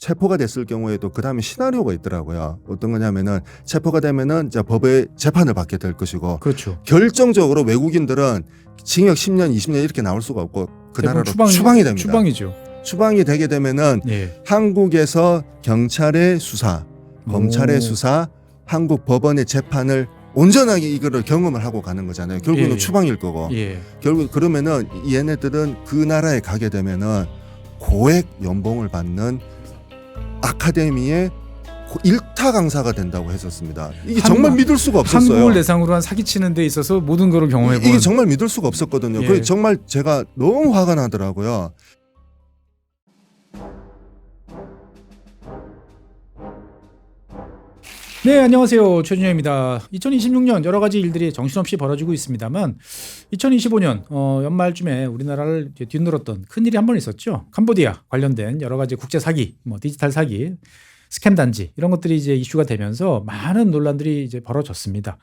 체포가 됐을 경우에도 그 다음에 시나리오가 있더라고요. 어떤 거냐면은 체포가 되면은 이제 법의 재판을 받게 될 것이고 그렇죠. 결정적으로 외국인들은 징역 10년, 20년 이렇게 나올 수가 없고 그 나라로 추방이 됩니다. 추방이죠. 추방이 되게 되면은 예. 한국에서 경찰의 수사, 검찰의 수사, 한국 법원의 재판을 온전하게 이거를 경험을 하고 가는 거잖아요. 결국은 예. 추방일 거고. 예. 결국 그러면은 얘네들은 그 나라에 가게 되면은 고액 연봉을 받는 아카데미의 일타 강사가 된다고 했었습니다. 이게 정말 믿을 수가 없었어요. 한국을 대상으로 한 사기치는 데 있어서 모든 걸 경험해본. 이게 정말 믿을 수가 없었거든요. 예. 그게 정말 제가 너무 화가 나더라고요. 네, 안녕하세요. 최준영입니다. 2026년 여러 가지 일들이 정신없이 벌어지고 있습니다만 2025년 연말쯤에 우리나라를 뒤흔들었던 큰일이 한 번 있었죠. 캄보디아 관련된 여러 가지 국제 사기, 디지털 사기, 스캠 단지 이런 것들이 이제 이슈가 되면서 많은 논란들이 이제 벌어졌습니다.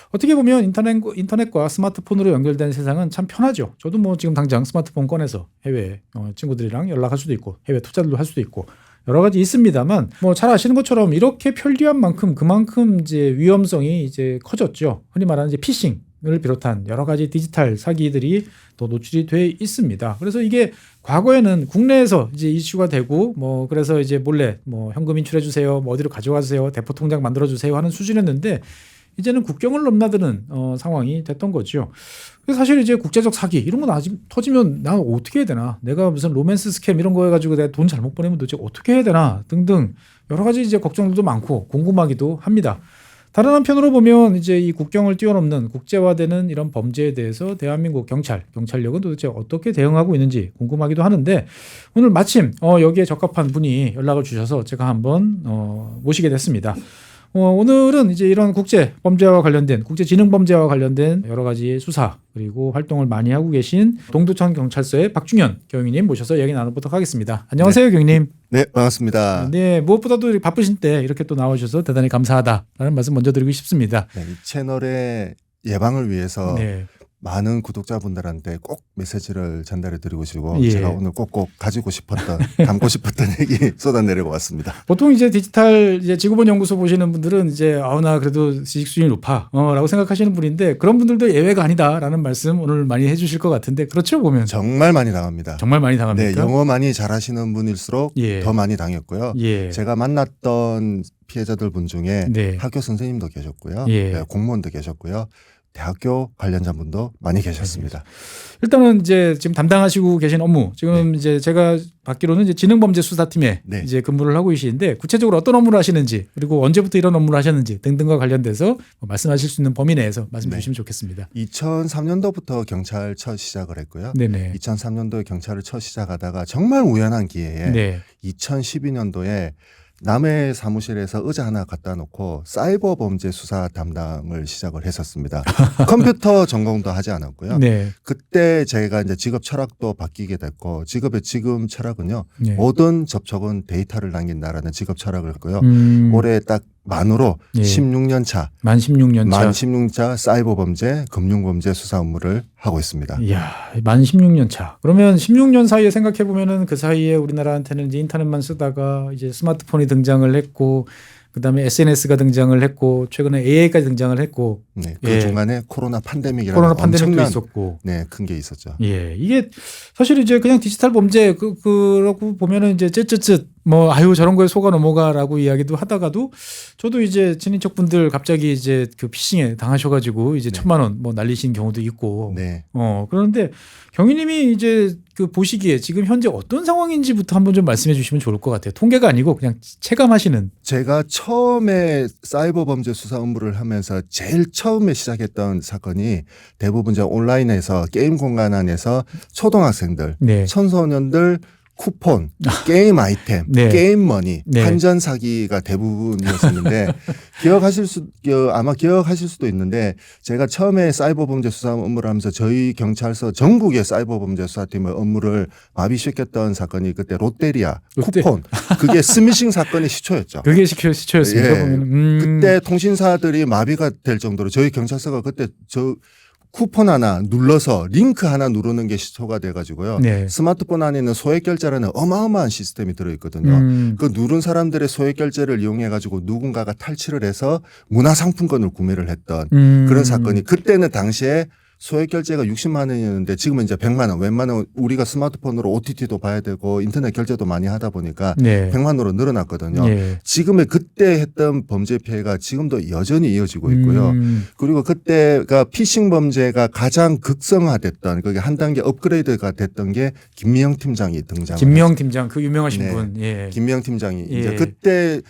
어떻게 보면 인터넷과 스마트폰으로 연결된 세상은 참 편하죠. 저도 지금 당장 스마트폰 꺼내서 해외 친구들이랑 연락할 수도 있고 해외 투자도 할 수도 있고 여러 가지 있습니다만 잘 아시는 것처럼 이렇게 편리한 만큼 그만큼 이제 위험성이 이제 커졌죠. 흔히 말하는 이제 피싱을 비롯한 여러 가지 디지털 사기들이 더 노출이 돼 있습니다. 그래서 이게 과거에는 국내에서 이제 이슈가 되고 그래서 이제 몰래 현금 인출해 주세요, 어디로 가져가 주세요, 대포 통장 만들어 주세요 하는 수준이었는데 이제는 국경을 넘나드는 상황이 됐던 거죠. 그래서 사실 이제 국제적 사기 이런 거 터지면 나 어떻게 해야 되나? 내가 무슨 로맨스 스캠 이런 거 해가지고 내가 돈 잘못 보내면 도대체 어떻게 해야 되나? 등등 여러 가지 이제 걱정들도 많고 궁금하기도 합니다. 다른 한편으로 보면 이제 이 국경을 뛰어넘는 국제화되는 이런 범죄에 대해서 대한민국 경찰력은 도대체 어떻게 대응하고 있는지 궁금하기도 하는데 오늘 마침 여기에 적합한 분이 연락을 주셔서 제가 한번 모시게 됐습니다. 오늘은 이제 이런 국제 범죄와 관련된 국제지능 범죄와 관련된 여러 가지 수사 그리고 활동을 많이 하고 계신 동두천 경찰서의 박중현 경위님 모셔서 이야기 나눠보도록 하겠습니다. 안녕하세요, 경위님. 네, 반갑습니다. 네, 무엇보다도 바쁘신 때 이렇게 또 나와주셔서 대단히 감사하다라는 말씀 먼저 드리고 싶습니다. 네, 이 채널의 예방을 위해서 네. 많은 구독자분들한테 꼭 메시지를 전달해 드리고 싶고 예. 제가 오늘 꼭꼭 가지고 싶었던 담고 싶었던 얘기 쏟아내려고 왔습니다. 보통 이제 디지털 이제 지구본 연구소 보시는 분들은 이제 나 그래도 지식 수준이 높아라고 생각하시는 분인데 그런 분들도 예외가 아니다라는 말씀 오늘 많이 해주실 것 같은데 그렇죠 보면 정말 많이 당합니다. 정말 많이 당합니까? 네, 영어 많이 잘하시는 분일수록 예. 더 많이 당했고요. 예. 제가 만났던 피해자들 분 중에 네. 학교 선생님도 계셨고요. 예. 네, 공무원도 계셨고요. 대학교 관련자분도 많이 계셨습니다. 일단은 이제 지금 담당하시고 계신 업무 지금 이제 제가 받기로는 이제 지능범죄수사팀에 네. 이제 근무를 하고 계시는데 구체적으로 어떤 업무를 하시는지 그리고 언제부터 이런 업무를 하셨는지 등등과 관련돼서 말씀하실 수 있는 범위 내에서 말씀 주시면 좋겠습니다. 2003년도부터 경찰 첫 시작을 했고요. 네네. 2003년도에 경찰을 첫 시작하다가 정말 우연한 기회에 네. 2012년도에 남해 사무실에서 의자 하나 갖다 놓고 사이버 범죄 수사 담당을 시작을 했었습니다. 컴퓨터 전공도 하지 않았고요. 네. 그때 제가 이제 직업 철학도 바뀌게 됐고 직업의 지금 철학은요. 네. 모든 접촉은 데이터를 남긴다라는 직업 철학을 했고요. 올해 딱 만으로 예. 16년 차, 만 16년 차. 만 16차 사이버 범죄, 금융 범죄 수사 업무를 하고 있습니다. 이야, 만 16년 차. 그러면 16년 사이에 생각해 보면은 그 사이에 우리나라한테는 이제 인터넷만 쓰다가 이제 스마트폰이 등장을 했고 그다음에 SNS가 등장을 했고 최근에 AI까지 등장을 했고 네, 그 예. 중간에 코로나 팬데믹이라는 코로나 팬데믹도 엄청난 있었고 큰 게 있었죠. 예, 이게 사실 이제 그냥 디지털 범죄 그러고 보면은 이제 쯧쯧쯧 아유 저런 거에 속아 넘어가라고 이야기도 하다가도 저도 이제 친인척 분들 갑자기 이제 그 피싱에 당하셔가지고 이제 1,000만 원 날리신 경우도 있고 네. 그런데 경위님이 이제 그 보시기에 지금 현재 어떤 상황인지부터 한번 좀 말씀해 주시면 좋을 것 같아요. 통계가 아니고 그냥 체감하시는. 제가 처음에 사이버 범죄 수사 업무를 하면서 제일 처음에 시작했던 사건이 대부분 이제 온라인에서 게임 공간 안에서 초등학생들, 네. 청소년들 쿠폰, 게임 아이템, 네. 게임 머니, 네. 환전 사기가 대부분이었었는데 아마 기억하실 수도 있는데 제가 처음에 사이버 범죄 수사 업무를 하면서 저희 경찰서 전국의 사이버 범죄 수사팀의 업무를 마비시켰던 사건이 그때 롯데리아 쿠폰 그게 스미싱 사건의 시초였죠. 그게 시초였습니다. 예. 그때 통신사들이 마비가 될 정도로 저희 경찰서가 그때 쿠폰 하나 눌러서 링크 하나 누르는 게 시초가 돼가지고요. 네. 스마트폰 안에는 소액 결제라는 어마어마한 시스템이 들어있거든요. 그 누른 사람들의 소액 결제를 이용해가지고 누군가가 탈취를 해서 문화상품권을 구매를 했던 그런 사건이 그때는 당시에 소액 결제가 60만 원이었는데 지금은 이제 100만 원, 웬만하면 우리가 스마트폰으로 OTT도 봐야 되고 인터넷 결제도 많이 하다 보니까 네. 100만 원으로 늘어났거든요. 네. 지금의 그때 했던 범죄 피해가 지금도 여전히 이어지고 있고요. 그리고 그때가 피싱 범죄가 가장 극성화됐던 그게 한 단계 업그레이드가 됐던 게 김미영 팀장이 등장. 김미영 팀장 그 유명하신 네. 분. 예. 김미영 팀장이 예. 이제 그때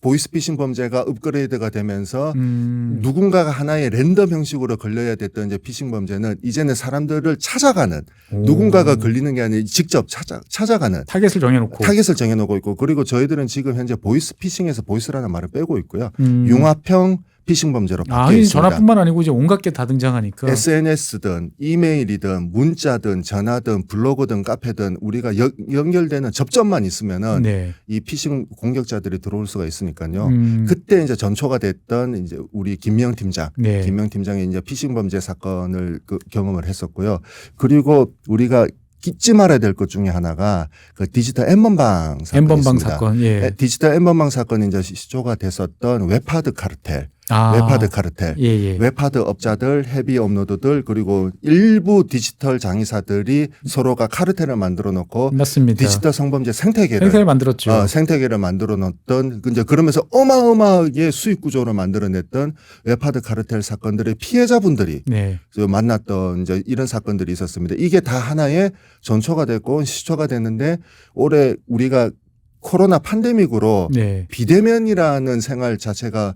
보이스피싱 범죄가 업그레이드가 되면서 누군가가 하나의 랜덤 형식으로 걸려야 됐던 이제 피싱 범죄는 이제는 사람들을 찾아가는 누군가가 걸리는 게 아니라 직접 찾아가는 타겟을 정해놓고. 타겟을 정해놓고 있고 그리고 저희들은 지금 현재 보이스피싱에서 보이스라는 말을 빼고 있고요. 융합형 피싱 범죄로 바뀌어 있습니다. 전화뿐만 아니고 이제 온갖 게 다 등장하니까. SNS든 이메일이든 문자든 전화든 블로그든 카페든 우리가 연결되는 접점만 있으면은 네. 이 피싱 공격자들이 들어올 수가 있으니까요. 그때 이제 전초가 됐던 이제 우리 김명 팀장, 네. 김명 팀장이 이제 피싱 범죄 사건을 경험을 했었고요. 그리고 우리가 잊지 말아야 될 것 중에 하나가 그 디지털 N번방 사건이 N번방 있습니다. 사건. 예. 디지털 N번방 사건이 이제 시초가 됐었던 웹하드 카르텔. 웹하드 카르텔, 예. 웹하드 업자들, 헤비 업로드들 그리고 일부 디지털 장의사들이 서로가 카르텔을 만들어 놓고 맞습니다. 디지털 성범죄 생태계를 만들었죠. 생태계를 만들어 놓던 이제 그러면서 어마어마하게 수익 구조를 만들어냈던 웹하드 카르텔 사건들의 피해자분들이 네. 만났던 이제 이런 사건들이 있었습니다. 이게 다 하나의 전초가 됐고 시초가 됐는데 올해 우리가 코로나 팬데믹으로 네. 비대면이라는 생활 자체가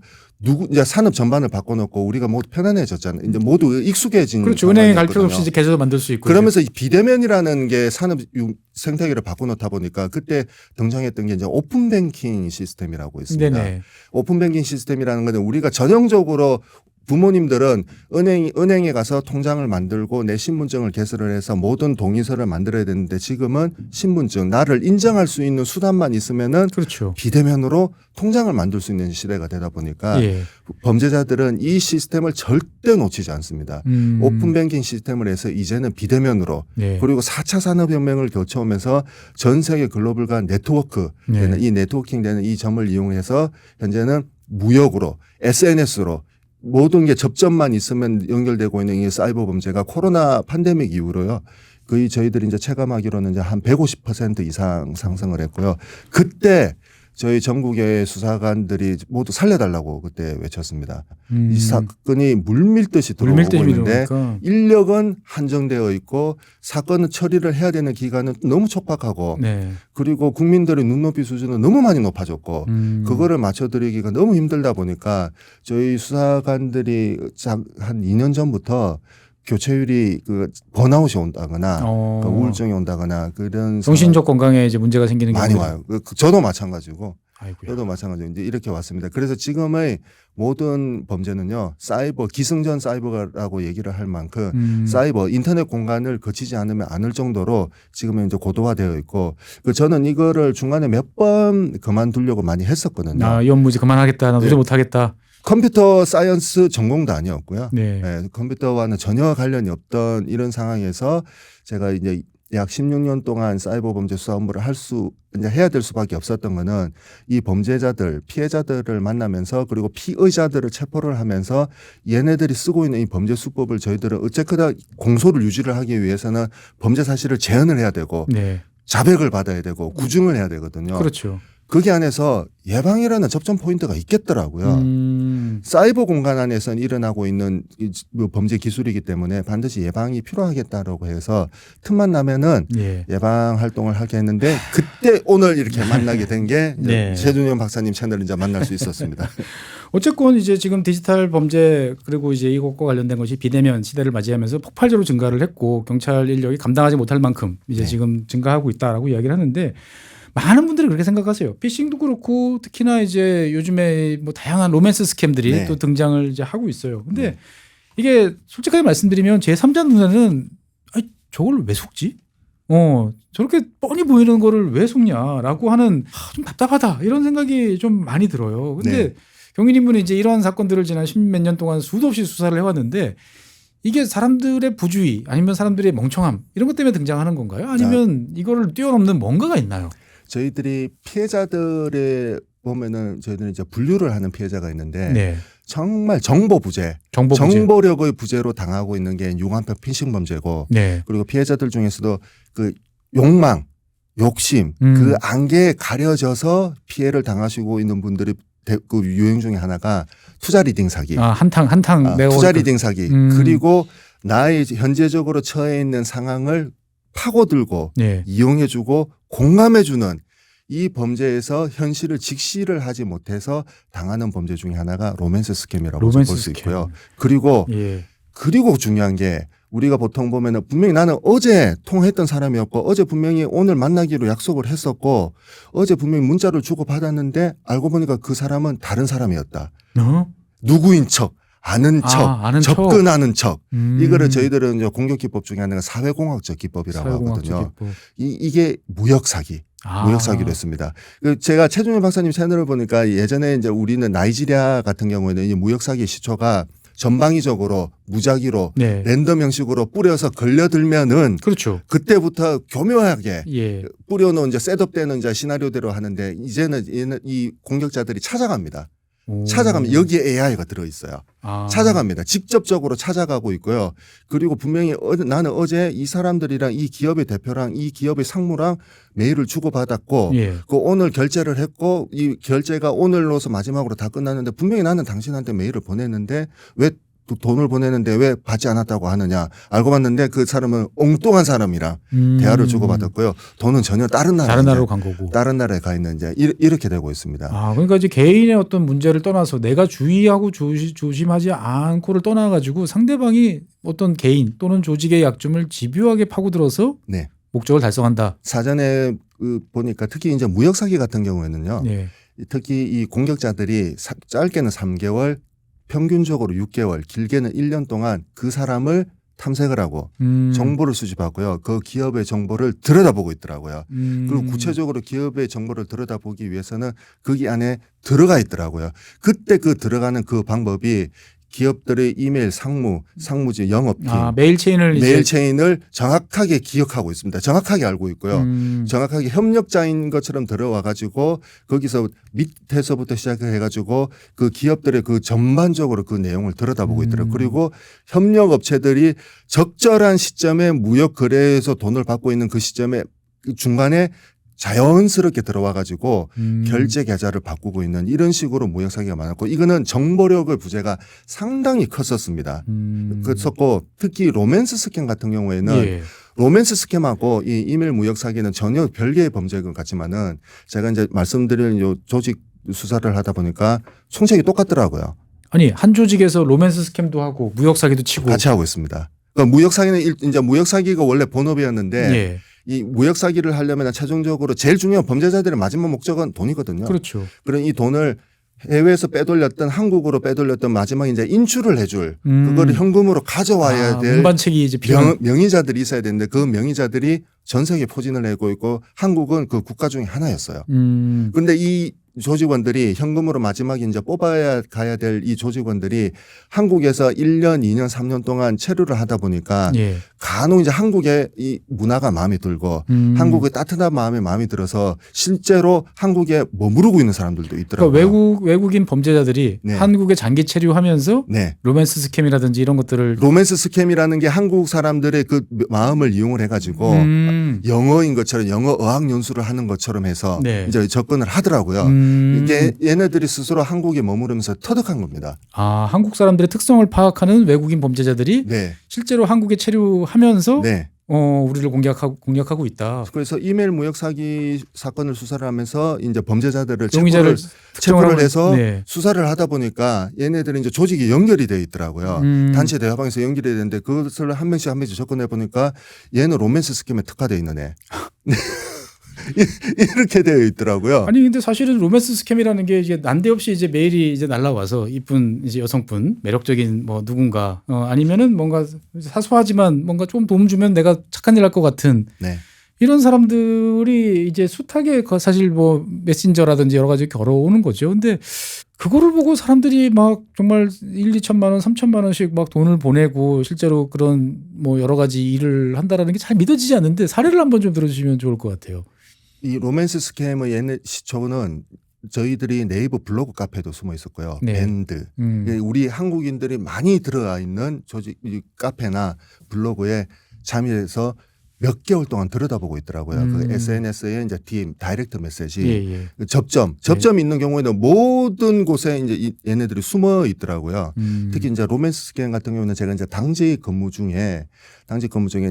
이제 산업 전반을 바꿔놓고 우리가 모두 편안해졌잖아요. 이제 모두 익숙해진. 그렇죠. 은행에 갈 필요 없이 이제 계좌도 만들 수 있고. 그러면서 이 비대면이라는 게 산업 생태계를 바꿔놓다 보니까 그때 등장했던 게 이제 오픈 뱅킹 시스템이라고 있습니다. 네네. 오픈 뱅킹 시스템이라는 건 우리가 전형적으로 부모님들은 은행에 가서 통장을 만들고 내 신분증을 개설을 해서 모든 동의서를 만들어야 되는데 지금은 신분증 나를 인정할 수 있는 수단만 있으면은 그렇죠. 비대면으로 통장을 만들 수 있는 시대가 되다 보니까 예. 범죄자들은 이 시스템을 절대 놓치지 않습니다. 오픈 뱅킹 시스템을 해서 이제는 비대면으로 네. 그리고 4차 산업혁명을 거쳐오면서 전 세계 글로벌과 네트워크 되는 이 네트워킹 되는 이 점을 이용해서 현재는 무역으로 SNS로 모든 게 접점만 있으면 연결되고 있는 이 사이버 범죄가 코로나 팬데믹 이후로요. 거의 저희들이 이제 체감하기로는 이제 한 150% 이상 상승을 했고요. 그때 저희 전국의 수사관들이 모두 살려달라고 그때 외쳤습니다. 이 사건이 물밀듯이 들어오고 있는데 인력은 한정되어 있고 사건을 처리를 해야 되는 기간은 너무 촉박하고 네. 그리고 국민들의 눈높이 수준은 너무 많이 높아졌고 그거를 맞춰드리기가 너무 힘들다 보니까 저희 수사관들이 한 2년 전부터 교체율이 그 번아웃이 온다거나 우울증이 온다거나 그런 정신적 건강에 이제 문제가 생기는 많이 와요. 저도 마찬가지고. 아이고야. 저도 마찬가지로 이제 이렇게 왔습니다. 그래서 지금의 모든 범죄는요, 사이버 기승전 사이버라고 얘기를 할 만큼 사이버 인터넷 공간을 거치지 않으면 않을 정도로 지금은 이제 고도화되어 있고, 저는 이거를 중간에 몇 번 그만두려고 많이 했었거든요. 이 업무 이제 그만하겠다. 나 도저히 못하겠다. 컴퓨터 사이언스 전공도 아니었고요. 네. 네, 컴퓨터와는 전혀 관련이 없던 이런 상황에서 제가 이제 약 16년 동안 사이버 범죄 수사 업무를 이제 해야 될 수밖에 없었던 거는 이 범죄자들, 피해자들을 만나면서 그리고 피의자들을 체포를 하면서 얘네들이 쓰고 있는 이 범죄 수법을 저희들은 어쨌거나 공소를 유지를 하기 위해서는 범죄 사실을 재현을 해야 되고 네. 자백을 받아야 되고 구증을 해야 되거든요. 그렇죠. 거기 안에서 예방이라는 접점 포인트가 있겠더라고요. 사이버 공간 안에서 일어나고 있는 범죄 기술이기 때문에 반드시 예방이 필요하겠다라고 해서 틈만 나면은 예방 활동을 하게 했는데 그때 오늘 이렇게 만나게 된 게 최준현 박사님 채널을 이제 만날 수 있었습니다. 어쨌건 이제 지금 디지털 범죄 그리고 이제 이것과 관련된 것이 비대면 시대를 맞이하면서 폭발적으로 증가를 했고 경찰 인력이 감당하지 못할 만큼 이제 지금 증가하고 있다라고 이야기를 하는데 많은 분들이 그렇게 생각하세요. 피싱도 그렇고 특히나 이제 요즘에 뭐 다양한 로맨스 스캠들이 또 등장을 이제 하고 있어요. 근데 이게 솔직하게 말씀드리면 제 3자 눈에는 저걸 왜 속지? 저렇게 뻔히 보이는 거를 왜 속냐라고 하는 좀 답답하다 이런 생각이 좀 많이 들어요. 근데 경위님분이 이제 이런 사건들을 지난 십몇 년 동안 수도 없이 수사를 해왔는데 이게 사람들의 부주의 아니면 사람들의 멍청함 이런 것 때문에 등장하는 건가요? 아니면 이거를 뛰어넘는 뭔가가 있나요? 저희들이 피해자들의 보면은 저희들은 이제 분류를 하는 피해자가 있는데 네. 정말 정보 부재, 정보 부재. 정보력의 부재로 당하고 있는 게 유관표 피싱 범죄고 네. 그리고 피해자들 중에서도 그 욕망, 욕심 그 안개에 가려져서 피해를 당하시고 있는 분들이 그 유형 중에 하나가 투자 리딩 사기. 한탕 내가 투자 리딩 사기. 그리고 나의 현재적으로 처해 있는 상황을 파고들고 네. 이용해주고 공감해주는 이 범죄에서 현실을 직시를 하지 못해서 당하는 범죄 중에 하나가 로맨스 스캠이라고 볼 수 있고요. 그리고 예. 그리고 중요한 게 우리가 보통 보면은 분명히 나는 어제 통화했던 사람이었고 어제 분명히 오늘 만나기로 약속을 했었고 어제 분명히 문자를 주고 받았는데 알고 보니까 그 사람은 다른 사람이었다. 누구인 척, 아는 척, 접근하는 척. 이거를 저희들은 이제 공격 기법 중에 하나가 사회공학적 기법이라고 하거든요. 기법. 이게 무역 사기. 무역 사기로 했습니다. 제가 최종현 박사님 채널을 보니까 예전에 이제 우리는 나이지리아 같은 경우에는 이 무역 사기 시초가 전방위적으로 무작위로 네. 랜덤 형식으로 뿌려서 걸려들면은 그렇죠. 그때부터 교묘하게 예. 뿌려놓은 이제 셋업되는 이제 시나리오대로 하는데 이제는 이 공격자들이 찾아갑니다. 찾아가면 여기에 AI가 들어있어요. 찾아갑니다. 직접적으로 찾아가고 있고요. 그리고 분명히 나는 어제 이 사람들이랑 이 기업의 대표랑 이 기업의 상무랑 메일을 주고받았고 예. 그 오늘 결제를 했고 이 결제가 오늘로서 마지막으로 다 끝났는데 분명히 나는 당신한테 메일을 보냈는데 왜 돈을 보내는데 왜 받지 않았다고 하느냐. 알고 봤는데 그 사람은 엉뚱한 사람이랑 대화를 주고받았고요. 돈은 전혀 다른 나라로 간 거고. 다른 나라에 가 있는 이제 이렇게 되고 있습니다. 그러니까 이제 개인의 어떤 문제를 떠나서 내가 주의하고 조심하지 않고를 떠나가지고 상대방이 어떤 개인 또는 조직의 약점을 집요하게 파고들어서 네. 목적을 달성한다. 사전에 보니까 특히 이제 무역 사기 같은 경우에는요. 네. 특히 이 공격자들이 짧게는 3개월 평균적으로 6개월, 길게는 1년 동안 그 사람을 탐색을 하고 정보를 수집하고요. 그 기업의 정보를 들여다보고 있더라고요. 그리고 구체적으로 기업의 정보를 들여다보기 위해서는 거기 안에 들어가 있더라고요. 그때 그 들어가는 그 방법이 기업들의 이메일 상무지 영업팀 메일 체인을 정확하게 기억하고 있습니다. 정확하게 알고 있고요. 정확하게 협력자인 것처럼 들어와 가지고 거기서 밑에서부터 시작해 가지고 그 기업들의 그 전반적으로 그 내용을 들여다보고 있더라고요. 그리고 협력 업체들이 적절한 시점에 무역 거래에서 돈을 받고 있는 그 시점에 중간에 자연스럽게 들어와 가지고 결제 계좌를 바꾸고 있는 이런 식으로 무역 사기가 많았고 이거는 정보력의 부재가 상당히 컸었습니다. 그랬었고 특히 로맨스 스캠 같은 경우에는 예. 로맨스 스캠하고 이 이메일 무역 사기는 전혀 별개의 범죄인 것 같지만은 제가 이제 말씀드린 요 조직 수사를 하다 보니까 총책이 똑같더라고요. 아니 한 조직에서 로맨스 스캠도 하고 무역 사기도 치고 같이 하고 있습니다. 그러니까 무역 사기는 이제 무역 사기가 원래 본업이었는데 예. 이 무역 사기를 하려면 최종적으로 제일 중요한 범죄자들의 마지막 목적은 돈이거든요. 그렇죠. 그런 이 돈을 해외에서 빼돌렸던 한국으로 빼돌렸던 마지막에 이제 인출을 해줄 그거를 현금으로 가져와야 될 운반책이 이제 명의자들이 있어야 되는데 그 명의자들이 전 세계에 포진을 내고 있고 한국은 그 국가 중에 하나였어요. 그런데 이 조직원들이 현금으로 마지막에 이제 뽑아야 가야 될 이 조직원들이 한국에서 1년, 2년, 3년 동안 체류를 하다 보니까 예. 간혹 이제 한국의 이 문화가 마음에 들고 한국의 따뜻한 마음이 들어서 실제로 한국에 머무르고 있는 사람들도 있더라고요. 그러니까 외국인 범죄자들이 네. 한국에 장기 체류하면서 네. 로맨스 스캠이라든지 이런 것들을 로맨스 스캠이라는 게 한국 사람들의 그 마음을 이용을 해가지고 영어인 것처럼 영어 어학 연수를 하는 것처럼 해서 네. 이제 접근을 하더라고요. 이게 얘네들이 스스로 한국에 머무르면서 터득한 겁니다. 한국 사람들의 특성을 파악하는 외국인 범죄자들이 네. 실제로 한국에 체류하면서 네. 우리를 공략하고 있다. 그래서 이메일 무역 사기 사건을 수사를 하면서 이제 범죄자들을 용의자를 체포를 해서 네. 수사를 하다 보니까 얘네들이 이제 조직이 연결이 돼 있더라고요. 단체 대화방에서 연결이 되는데 그것을 한 명씩 접근해 보니까 얘는 로맨스 스캠에 특화돼 있는 애. 이렇게 되어 있더라고요. 아니 근데 사실은 로맨스 스캠이라는 게 이제 난데없이 이제 메일이 이제 날라와서 이쁜 이제 여성분 매력적인 뭐 누군가 아니면은 뭔가 사소하지만 뭔가 좀 도움 주면 내가 착한 일 할 것 같은 네. 이런 사람들이 이제 숱하게 사실 뭐 메신저라든지 여러 가지 걸어오는 거죠. 근데 그거를 보고 사람들이 막 정말 1, 2천만 원, 3천만 원씩 막 돈을 보내고 실제로 그런 뭐 여러 가지 일을 한다라는 게 잘 믿어지지 않는데 사례를 한번 좀 들어주시면 좋을 것 같아요. 이 로맨스 스캠의 옛날 시초는 저희들이 네이버 블로그 카페도 숨어 있었고요. 네. 밴드. 우리 한국인들이 많이 들어가 있는 조직 이 카페나 블로그에 참여해서 몇 개월 동안 들여다보고 있더라고요. 그 SNS에 이제 DM, 다이렉트 메시지, 예. 그 접점이 있는 경우에는 모든 곳에 이제 얘네들이 숨어 있더라고요. 특히 이제 로맨스 스캠 같은 경우는 제가 이제 당직 근무 중에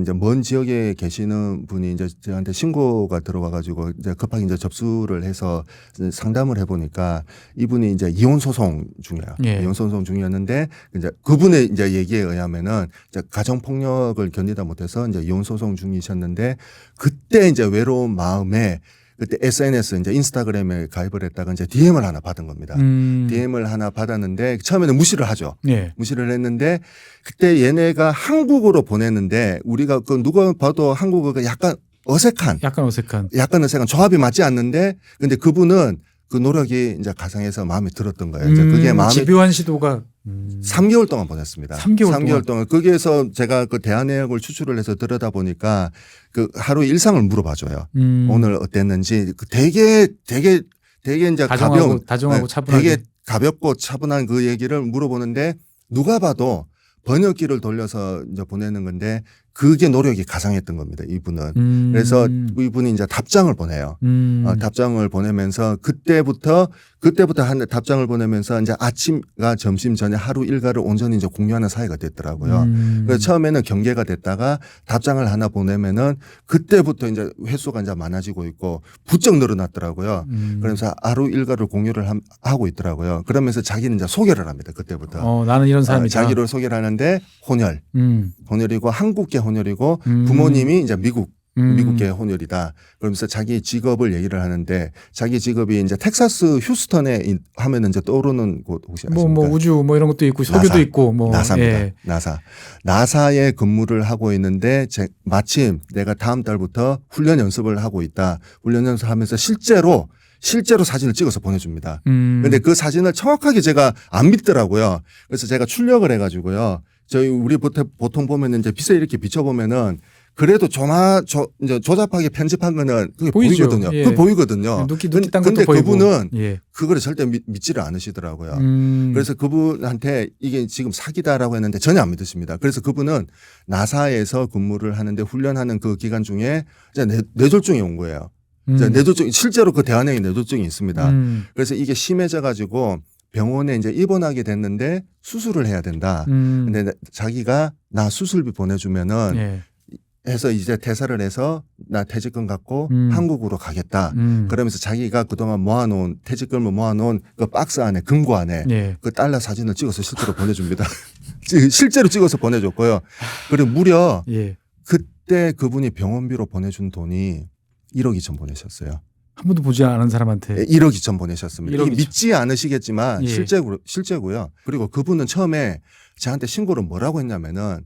이제 먼 지역에 계시는 분이 이제 저한테 신고가 들어와 가지고 이제 급하게 이제 접수를 해서 상담을 해보니까 이분이 이제 이혼 소송 중이에요. 예. 이혼 소송 중이었는데 이제 그분의 이제 얘기에 의하면은 이제 가정 폭력을 견디다 못해서 이제 이혼 소송 중이셨는데 그때 이제 외로운 마음에 그때 SNS 이제 인스타그램에 가입을 했다가 이제 DM을 하나 받은 겁니다. DM을 하나 받았는데 처음에는 무시를 하죠. 예. 무시를 했는데 그때 얘네가 한국어로 보냈는데 우리가 그 누가 봐도 한국어가 약간 어색한 조합이 맞지 않는데 근데 그분은 그 노력이 이제 가상해서 마음에 들었던 거예요. 이제 그게 마음에 집요한 시도가 3개월 동안 보냈습니다. 3개월 동안. 거기에서 제가 그 대화 내역을 추출을 해서 들여다 보니까 그 하루 일상을 물어봐줘요. 오늘 어땠는지 그 되게 이제 다정하고 차분하게 되게 가볍고 차분한 그 얘기를 물어보는데 누가 봐도 번역기를 돌려서 이제 보내는 건데 그게 노력이 가상했던 겁니다. 이분은. 그래서 이분이 이제 답장을 보내요. 답장을 보내면서 그때부터 한 답장을 보내면서 이제 아침과 점심 전에 하루 일과를 온전히 이제 공유하는 사이가 됐더라고요. 그래서 처음에는 경계가 됐다가 답장을 하나 보내면은 그때부터 이제 횟수가 이제 많아지고 있고 부쩍 늘어났더라고요. 그러면서 하루 일과를 공유를 하고 있더라고요. 그러면서 자기는 이제 소개를 합니다. 그때부터. 나는 이런 사람이다. 자기를 소개를 하는데 혼혈이고 한국계 혼혈이고 부모님이 이제 미국계 혼혈이다. 그러면서 자기 직업을 얘기를 하는데 자기 직업이 이제 텍사스 휴스턴에 하면은 이제 떠오르는 곳 혹시 아십니까? 뭐 우주 뭐 이런 것도 있고 석유도 있고 뭐 나사입니다. 예. 나사에 근무를 하고 있는데 마침 내가 다음 달부터 훈련 연습을 하고 있다. 훈련 연습하면서 실제로 사진을 찍어서 보내줍니다. 근데 그 사진을 정확하게 제가 안 믿더라고요. 그래서 제가 출력을 해가지고요. 우리 보통 보면은 이제 빛에 이렇게 비춰보면은 그래도 이제 조잡하게 편집한 거는 그게 보이거든요. 예. 그게 보이거든요. 근데 그분은 그거를 절대 믿지를 않으시더라고요. 그래서 그분한테 이게 지금 사기다라고 했는데 전혀 안 믿으십니다. 그래서 그분은 나사에서 근무를 하는데 훈련하는 그 기간 중에 이제 뇌졸중이 온 거예요. 뇌졸중 실제로 그 대화 내용에 뇌졸중이 있습니다. 그래서 이게 심해져 가지고 병원에 이제 입원하게 됐는데 수술을 해야 된다. 근데 자기가 나 수술비 보내주면은 해서 이제 퇴사를 해서 나 퇴직금 갖고 한국으로 가겠다. 그러면서 자기가 그동안 퇴직금을 모아놓은 그 박스 안에 금고 안에 그 달러 사진을 찍어서 실제로 보내줍니다. 실제로 찍어서 보내줬고요. 그리고 무려 그때 그분이 병원비로 보내준 돈이 1억 2천 보내셨어요. 한 번도 보지 않은 사람한테 1억 2천 보내셨습니다. 1억 2천. 믿지 않으시겠지만 실제고요. 그리고 그분은 처음에 저한테 신고를 뭐라고 했냐면은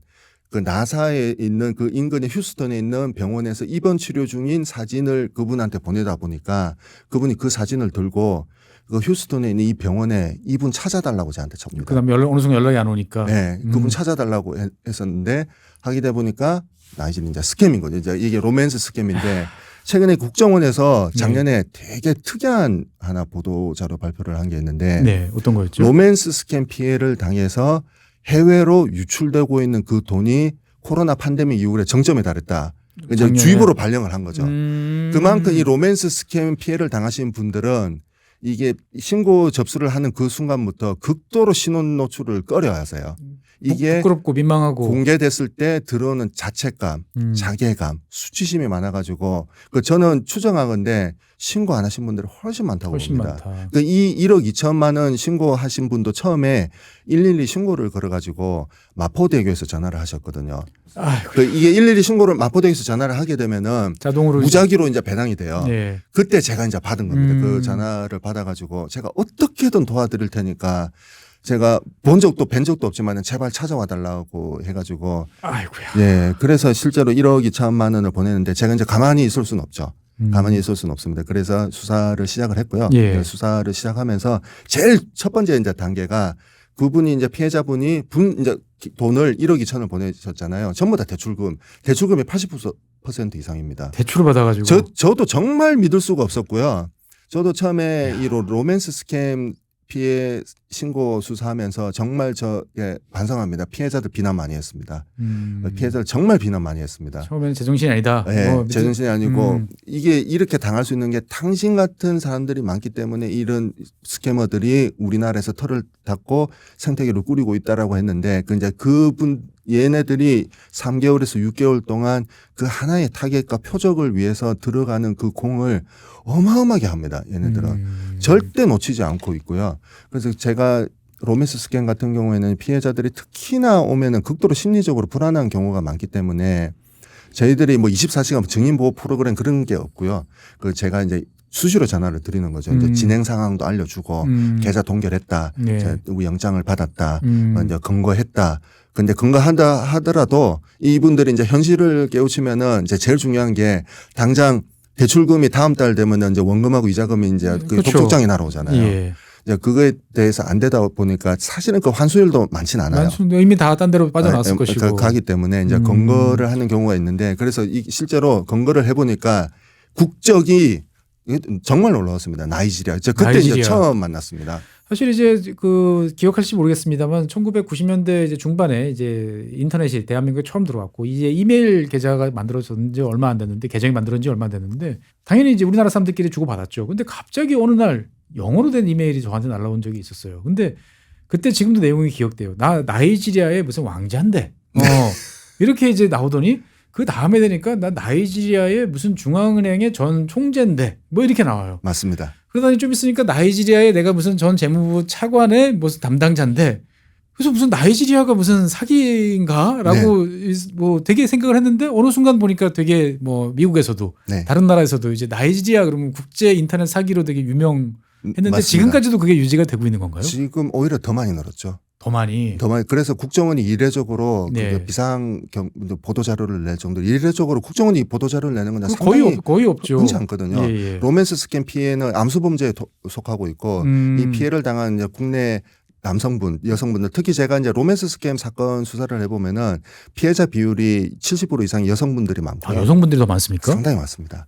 그 나사에 있는 그 인근의 휴스턴에 있는 병원에서 입원 치료 중인 사진을 그분한테 보내다 보니까 그분이 그 사진을 들고 그 휴스턴에 있는 이 병원에 이분 찾아달라고 저한테 쳤습니다. 그다음에 어느 순간 연락이 안 오니까. 네, 그분 찾아달라고 했었는데 하게 돼 보니까 이제 스캠인 거죠. 이제 이게 로맨스 스캠인데 최근에 국정원에서 작년에 되게 특이한 하나 보도 자료 발표를 한 게 있는데 어떤 거였죠? 로맨스 스캠 피해를 당해서 해외로 유출되고 있는 그 돈이 코로나 팬데믹 이후에 정점에 달했다. 이제 주입으로 발령을 한 거죠. 그만큼 이 로맨스 스캠 피해를 당하신 분들은 이게 신고 접수를 하는 그 순간부터 극도로 신원 노출을 꺼려하세요. 이게 부끄럽고 민망하고 공개됐을 때 들어오는 자책감, 자괴감, 수치심이 많아가지고 저는 추정하건데 신고 안 하신 분들이 훨씬 많다고 봅니다. 이 1억 2천만 원 신고하신 분도 처음에 112 신고를 걸어가지고 마포대교에서 전화를 하셨거든요. 이게 112 신고를 마포대교에서 전화를 하게 되면은 자동으로 무작위로 이제 배당이 돼요. 그때 제가 이제 받은 겁니다. 그 전화를 받아가지고 제가 어떻게든 도와드릴 테니까 제가 본 적도 뵌 적도 없지만 제발 찾아와 달라고 해가지고 아이고야. 예 그래서 실제로 1억 2천만 원을 보냈는데 제가 이제 가만히 있을 수는 없죠. 가만히 있을 수는 없습니다. 그래서 수사를 시작을 했고요. 예. 수사를 시작하면서 제일 첫 번째 이제 단계가 그분이 이제 피해자분이 이제 돈을 1억 2천을 보내셨잖아요. 전부 다 대출금이 80% 이상입니다. 대출을 받아가지고. 저도 정말 믿을 수가 없었고요. 저도 처음에 이 로맨스 스캠 피해 신고 수사하면서 정말 반성합니다. 피해자들 비난 많이 했습니다. 피해자들 정말 비난 많이 했습니다. 처음에는 제정신이 아니다. 네, 제정신이 아니고 이게 이렇게 당할 수 있는 게 당신 같은 사람들이 많기 때문에 이런 스캐머들이 우리나라에서 털을 닫고 생태계를 꾸리고 있다라고 했는데 이제 얘네들이 3개월에서 6개월 동안 그 하나의 타겟과 표적을 위해서 들어가는 그 공을 어마어마하게 합니다. 얘네들은 절대 놓치지 않고 있고요. 그래서 제가 로맨스 스캠 같은 경우에는 피해자들이 특히나 오면은 극도로 심리적으로 불안한 경우가 많기 때문에 저희들이 뭐 24시간 증인 보호 프로그램 그런 게 없고요. 제가 이제 수시로 전화를 드리는 거죠. 이제 진행 상황도 알려주고 계좌 동결했다, 네. 우리 영장을 받았다, 이제 검거했다. 근데 검거한다 하더라도 이분들이 이제 현실을 깨우치면은 이제 제일 중요한 게 당장 대출금이 다음 달 되면은 이제 원금하고 이자금이 이제 그 그렇죠. 독촉장이 날아오잖아요. 예. 이제 그거에 대해서 안 되다 보니까 사실은 그 환수율도 많진 않아요. 이미 다 딴 데로 빠져나왔을 아, 것이고. 가기 때문에 이제 검거를 하는 경우가 있는데 그래서 실제로 검거를 해보니까 국적이 정말 놀라웠습니다. 나이지리아. 그때 이제 처음 만났습니다. 사실 이제 기억할지 모르겠습니다만 1990년대 이제 중반에 이제 인터넷이 대한민국에 처음 들어왔고 이제 이메일 계좌가 만들어진 지 얼마 안 됐는데 계정이 만들어진 지 얼마 안 됐는데 당연히 이제 우리나라 사람들끼리 주고받았죠. 근데 갑자기 어느 날 영어로 된 이메일이 저한테 날라온 적이 있었어요. 근데 그때 지금도 내용이 기억돼요. 나이지리아의 무슨 왕자인데 이렇게 이제 나오더니 그 다음에 되니까 나 나이지리아의 무슨 중앙은행의 전 총재인데 뭐 이렇게 나와요. 맞습니다. 그러다니 좀 있으니까 나이지리아에 내가 무슨 전 재무부 차관의 무슨 담당자인데 그래서 무슨 나이지리아가 무슨 사기인가라고 뭐 되게 생각을 했는데 어느 순간 보니까 되게 뭐 미국에서도 다른 나라에서도 이제 나이지리아 그러면 국제 인터넷 사기로 되게 유명했는데 맞습니다. 지금까지도 그게 유지가 되고 있는 건가요? 지금 오히려 더 많이 늘었죠. 더 많이. 그래서 국정원이 이례적으로 비상 보도 자료를 낼 정도로 이례적으로 국정원이 보도 자료를 내는 건 거의 없죠. 흔치 않거든요. 예. 로맨스 스캠 피해는 암수범죄에 속하고 있고 이 피해를 당한 이제 국내 남성분, 여성분들 특히 제가 이제 로맨스 스캠 사건 수사를 해보면은 피해자 비율이 70% 이상 여성분들이 많고요. 여성분들이 더 많습니까? 상당히 많습니다.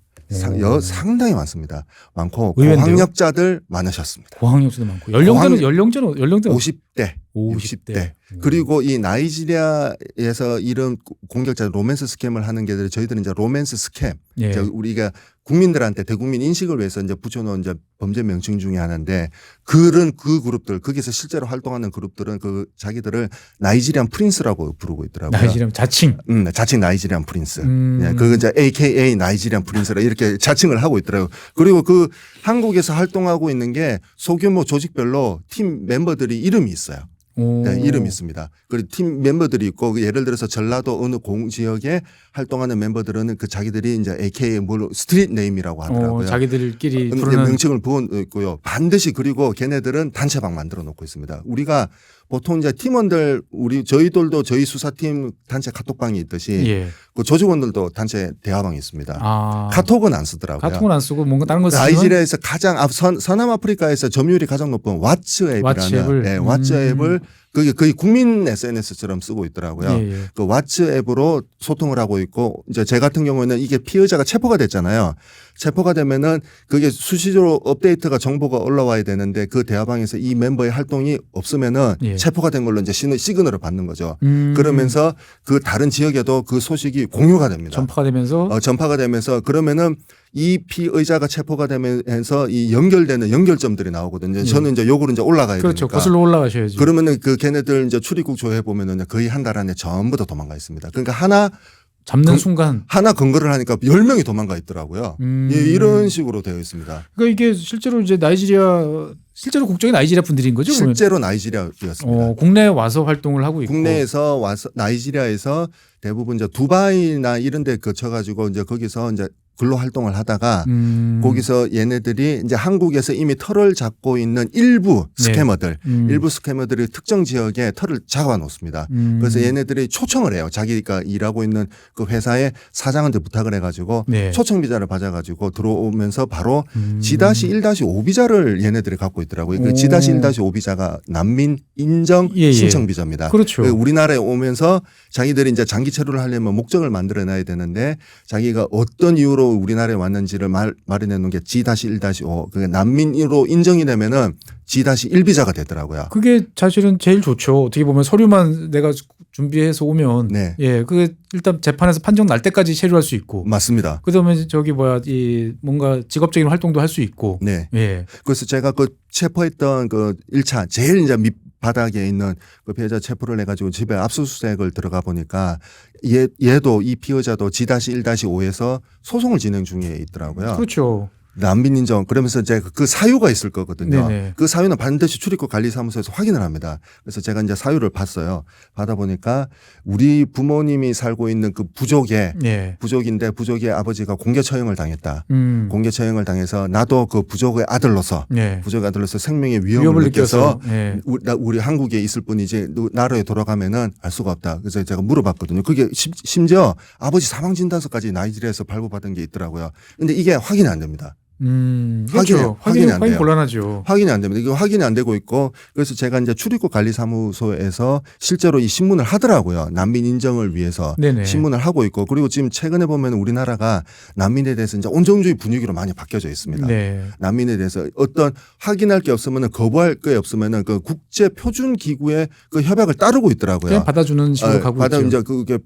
상당히 많습니다. 많고 의외인데요? 고학력자들 많으셨습니다. 고학력자도 많고 연령대는 50대, 60대. 그리고 이 나이지리아에서 이런 공격자 로맨스 스캠을 하는 게 저희들은 이제 로맨스 스캠. 우리가 국민들한테 대국민 인식을 위해서 이제 붙여놓은 이제 범죄 명칭 중에 하나인데 그 그룹들 거기서 실제로 활동하는 그룹들은 자기들을 나이지리안 프린스라고 부르고 있더라고요. 나이지리안 자칭. 자칭 나이지리안 프린스. 그 이제 AKA 나이지리안 프린스라 이렇게 자칭을 하고 있더라고요. 그리고 그 한국에서 활동하고 있는 게 소규모 조직별로 팀 멤버들이 이름이 있어요. 이름이 있습니다. 그리고 팀 멤버들이 있고 예를 들어서 전라도 어느 지역에 활동하는 멤버들은 그 자기들이 이제 AKA 스트릿 네임이라고 하더라고요. 자기들끼리 부르는 명칭을 부어 있고요. 반드시 그리고 걔네들은 단체방 만들어 놓고 있습니다. 우리가 보통 이제 팀원들 저희들도 저희 수사팀 단체 카톡방이 있듯이 그 조직원들도 단체 대화방이 있습니다. 카톡은 안 쓰더라고요. 카톡은 안 쓰고 뭔가 다른 거 쓰면 나이지리아에서 가장 서남 아프리카에서 점유율이 가장 높은 왓츠앱이라는 왓츠앱을 그게 거의 국민 SNS처럼 쓰고 있더라고요. 그 왓츠앱으로 소통을 하고 있고 이제 제 같은 경우에는 이게 피의자가 체포가 됐잖아요. 체포가 되면은 그게 수시적으로 업데이트가 정보가 올라와야 되는데 그 대화방에서 이 멤버의 활동이 없으면은 체포가 된 걸로 이제 시그널을 받는 거죠. 그러면서 그 다른 지역에도 그 소식이 공유가 됩니다. 전파가 되면서 그러면은 이 피의자가 체포가 되면서 이 연결되는 연결점들이 나오거든요. 저는 이제 요거를 이제 올라가야 그렇죠. 되니까. 거슬러 올라가셔야죠. 그러면은 그 걔네들 이제 출입국 조회 보면은 거의 한 달 안에 전부 다 도망가 있습니다. 그러니까 하나 잡는 순간 하나 근거를 하니까 10명이 도망가 있더라고요. 이런 식으로 되어 있습니다. 그러니까 이게 실제로 이제 실제로 국적이 나이지리아 분들인 거죠? 실제로 나이지리아였습니다. 국내에 와서 활동을 하고 있고. 국내에서 와서 나이지리아에서 대부분 이제 두바이나 이런 데 거쳐가지고 이제 거기서 이제 근로 활동을 하다가 거기서 얘네들이 이제 한국에서 이미 터를 잡고 있는 일부 스캐머들, 일부 스캐머들이 특정 지역에 터를 잡아 놓습니다. 그래서 얘네들이 초청을 해요. 자기가 일하고 있는 그 회사의 사장한테 부탁을 해가지고 네. 초청 비자를 받아가지고 들어오면서 바로 G-1-5 비자를 얘네들이 갖고 있더라고요. 그 G-1-5 비자가 난민 인정 예, 예. 신청 비자입니다. 그렇죠. 우리나라에 오면서 자기들이 이제 장기 체류를 하려면 목적을 만들어놔야 되는데 자기가 어떤 이유로 우리나라에 왔는지를 말해내 놓은 게 G-1-5 그게 난민으로 인정이 되면은 G-1 비자가 되더라고요. 그게 사실은 제일 좋죠. 어떻게 보면 서류만 내가 준비해서 오면 네. 예, 그게 일단 재판에서 판정 날 때까지 체류할 수 있고 맞습니다. 그다음에 저기 뭐야 이 뭔가 직업적인 활동도 할 수 있고. 네. 예. 그래서 제가 그 체포했던 그 1차 제일 이제 밑바닥에 있는 그 피해자 체포를 해가지고 집에 압수수색을 들어가 보니까 얘도 이 피해자도 G-1-5에서 소송을 진행 중에 있더라고요. 그렇죠. 난민 인정 그러면서 이제 그 사유가 있을 거거든요. 네네. 그 사유는 반드시 출입국 관리사무소에서 확인을 합니다. 그래서 제가 이제 사유를 봤어요. 받아보니까 우리 부모님이 살고 있는 그 예. 부족인데 부족의 아버지가 공개 처형을 당했다. 음. 공개 처형을 당해서 나도 그 부족의 아들로서 예. 부족의 아들로서 생명의 위험을 느껴서 예. 우리 한국에 있을 뿐이지 나라에 돌아가면은 알 수가 없다. 그래서 제가 물어봤거든요. 그게 심지어 아버지 사망 진단서까지 나이지리아에서 발부받은 게 있더라고요. 근데 이게 확인이 안 됩니다. 그렇죠. 확인이 안 확인 돼요. 곤란하죠. 확인이 안 됩니다. 이거 확인이 안 되고 있고 그래서 제가 이제 출입국 관리사무소에서 실제로 이 신문을 하더라고요. 난민 인정을 위해서 네네. 신문을 하고 있고 그리고 지금 최근에 보면 우리나라가 난민에 대해서 이제 온정주의 분위기로 많이 바뀌어져 있습니다. 네. 난민에 대해서 어떤 확인할 게 없으면은 거부할 게 없으면은 그 국제 표준 기구의 그 협약을 따르고 있더라고요. 그냥 받아주는 식으로 가고 받아 있죠. 이제 그게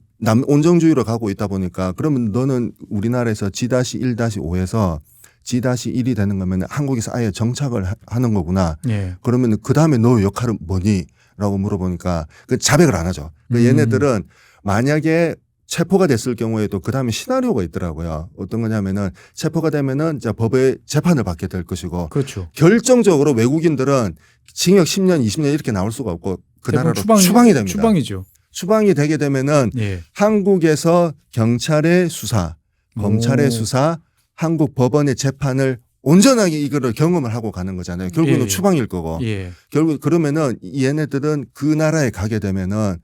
온정주의로 가고 있다 보니까 그러면 너는 우리나라에서 G-1-5에서 G-1이 되는 거면 한국에서 아예 정착을 하는 거구나. 예. 그러면 그 다음에 너 역할은 뭐니? 라고 물어보니까 그 자백을 안 하죠. 얘네들은 만약에 체포가 됐을 경우에도 그 다음에 시나리오가 있더라고요. 어떤 거냐면은 체포가 되면은 이제 법의 재판을 받게 될 것이고 그렇죠. 결정적으로 외국인들은 징역 10년, 20년 이렇게 나올 수가 없고 그 나라로 추방이 됩니다. 추방이죠. 추방이 되게 되면은 예. 한국에서 경찰의 수사, 검찰의 수사, 한국 법원의 재판을 온전하게 이거를 경험을 하고 가는 거잖아요. 결국은 예. 추방일 거고. 예. 결국 그러면은 얘네들은 그 나라에 가게 되면은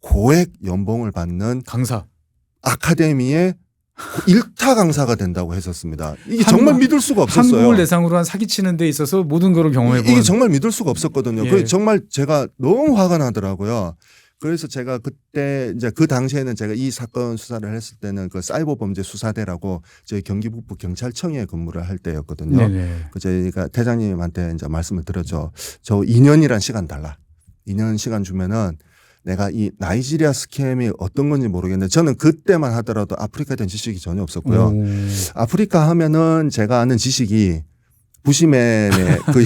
고액 연봉을 받는 강사. 아카데미의 일타 강사가 된다고 했었습니다. 이게 정말 믿을 수가 없었어요. 한국을 대상으로 한 사기치는 데 있어서 모든 걸 경험해본. 이게 정말 믿을 수가 없었거든요. 예. 그래서 정말 제가 너무 화가 나더라고요. 그래서 제가 그때 이제 그 당시에는 제가 이 사건 수사를 했을 때는 그 사이버 범죄 수사대라고 저희 경기 북부 경찰청에 근무를 할 때였거든요. 네네. 그 저희가 대장님한테 이제 말씀을 드렸죠. 저 2년이란 시간 달라. 2년 시간 주면은 내가 이 나이지리아 스캠이 어떤 건지 모르겠는데 저는 그때만 하더라도 아프리카에 대한 지식이 전혀 없었고요. 아프리카 하면은 제가 아는 지식이 부시맨의 그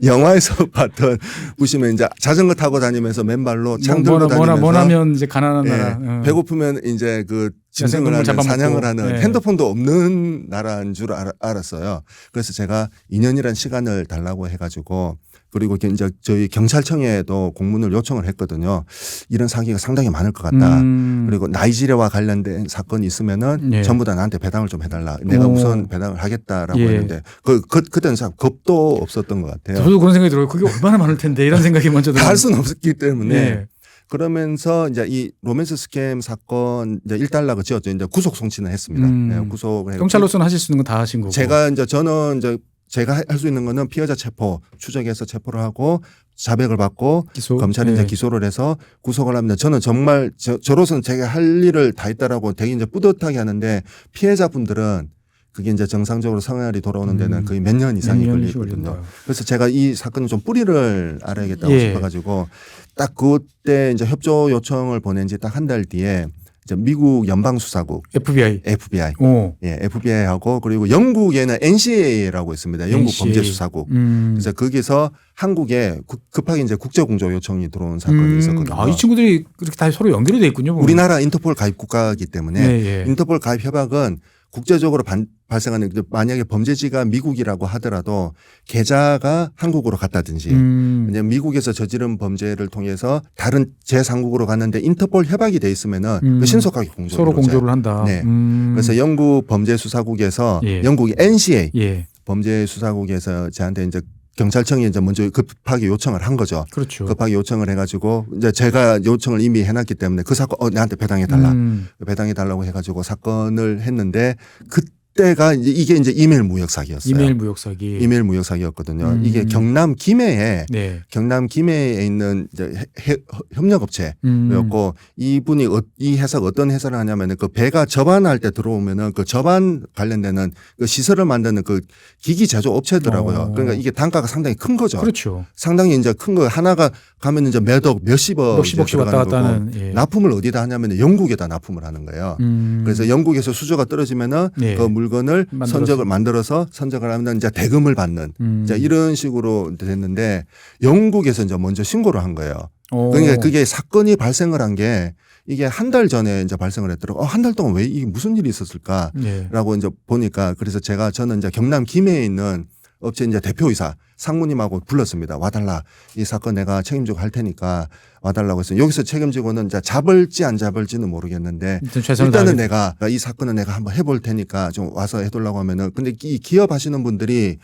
영화에서 봤던 부시맨 이제 자전거 타고 다니면서 맨발로 창 들고 다니면서 뭐라면 이제 가난한 예, 나라. 배고프면 이제 그 짐승을 하는 잡아먹고. 사냥을 하는 예. 핸드폰도 없는 나라인 줄 알았어요. 그래서 제가 2년이란 시간을 달라고 해가지고 그리고 이제 저희 경찰청에도 공문을 요청을 했거든요. 이런 사기가 상당히 많을 것 같다. 그리고 나이지리아와 관련된 사건이 있으면은 예. 전부 다 나한테 배당을 좀 해달라. 내가 우선 배당을 하겠다라고 예. 했는데 그때는 참 겁도 없었던 것 같아요. 저도 그런 생각이 들어요. 그게 얼마나 많을 텐데 이런 생각이 먼저 들어요. 다 할 수는 없었기 때문에. 예. 그러면서 이제 이 로맨스 스캠 사건 이제 1달러가 지었죠. 이제 구속 송치는 했습니다. 네, 구속을 경찰로서는 하실 수 있는 건 다 하신 거고. 저는 이제 제가 할 수 있는 거는 피해자 체포, 추적해서 체포를 하고 자백을 받고 기소. 검찰이 예. 이제 기소를 해서 구속을 합니다. 저는 정말 저로서는 제가 할 일을 다 했다라고 되게 이제 뿌듯하게 하는데 피해자분들은 그게 이제 정상적으로 생활이 돌아오는 데는 거의 몇 년 이상이 걸리거든요. 그래서 제가 이 사건의 좀 뿌리를 알아야겠다고 예. 싶어가지고 딱 그때 이제 협조 요청을 보낸 지 딱 한 달 뒤에 이제 미국 연방수사국 FBI. 오. 예, FBI하고 그리고 영국에는 NCAA라고 있습니다. 영국 NCAA. 범죄수사국. 그래서 거기서 한국에 급하게 이제 국제공조 요청이 들어온 사건이 있었거든요. 아, 이 친구들이 그렇게 다 서로 연결이 돼 있군요. 보면. 우리나라 인터폴 가입 국가이기 때문에 예, 예. 인터폴 가입 협약은 국제적으로 발생하는 만약에 범죄지가 미국이라고 하더라도 계좌가 한국으로 갔다든지 왜냐면 미국에서 저지른 범죄를 통해서 다른 제3국으로 갔는데 인터폴 협약이 돼 있으면은 그 신속하게 공조를 서로 이루어져요. 공조를 한다. 네. 그래서 영국 범죄수사국에서 예. 영국의 NCA 예. 범죄수사국에서 저한테 이제 경찰청이 이제 먼저 급하게 요청을 한 거죠. 그렇죠. 급하게 요청을 해가지고 이제 제가 요청을 이미 해놨기 때문에 그 사건 나한테 배당해 달라, 배당해 달라고 해가지고 사건을 했는데 그때가 이게 이제 이메일 무역 사기였어요. 이메일 무역 사기. 이메일 무역 사기였거든요. 이게 경남 김해에 네. 경남 김해에 있는 이제 협력업체였고 이분이 이 회사가 어떤 회사를 하냐면은 그 배가 접안할 때 들어오면은 그 접안 관련되는 그 시설을 만드는 그 기기 제조 업체더라고요. 그러니까 이게 단가가 상당히 큰 거죠. 그렇죠. 상당히 이제 큰 거 하나가 가면 이제 몇십억씩 왔다 갔다 하는. 예. 납품을 어디다 하냐면 영국에다 납품을 하는 거예요. 그래서 영국에서 수주가 떨어지면은 예. 그 물건을 만들어서 선적을 하면 이제 대금을 받는 이제 이런 식으로 됐는데 영국에서 이제 먼저 신고를 한 거예요. 그러니까 그게 사건이 발생을 한 게 이게 한 달 전에 이제 발생을 했더라고. 한 달 동안 왜 이게 무슨 일이 있었을까라고 이제 보니까 그래서 저는 이제 경남 김해에 있는 업체 이제 대표이사 상무님하고 불렀습니다. 와달라. 이 사건 내가 책임지고 할 테니까 와달라고 했어요. 여기서 책임지고는 이제 잡을지 안 잡을지는 모르겠는데 일단은 내가 이 사건은 내가 한번 해볼 테니까 좀 와서 해달라고 하면은 근데 이 기업 하시는 분들이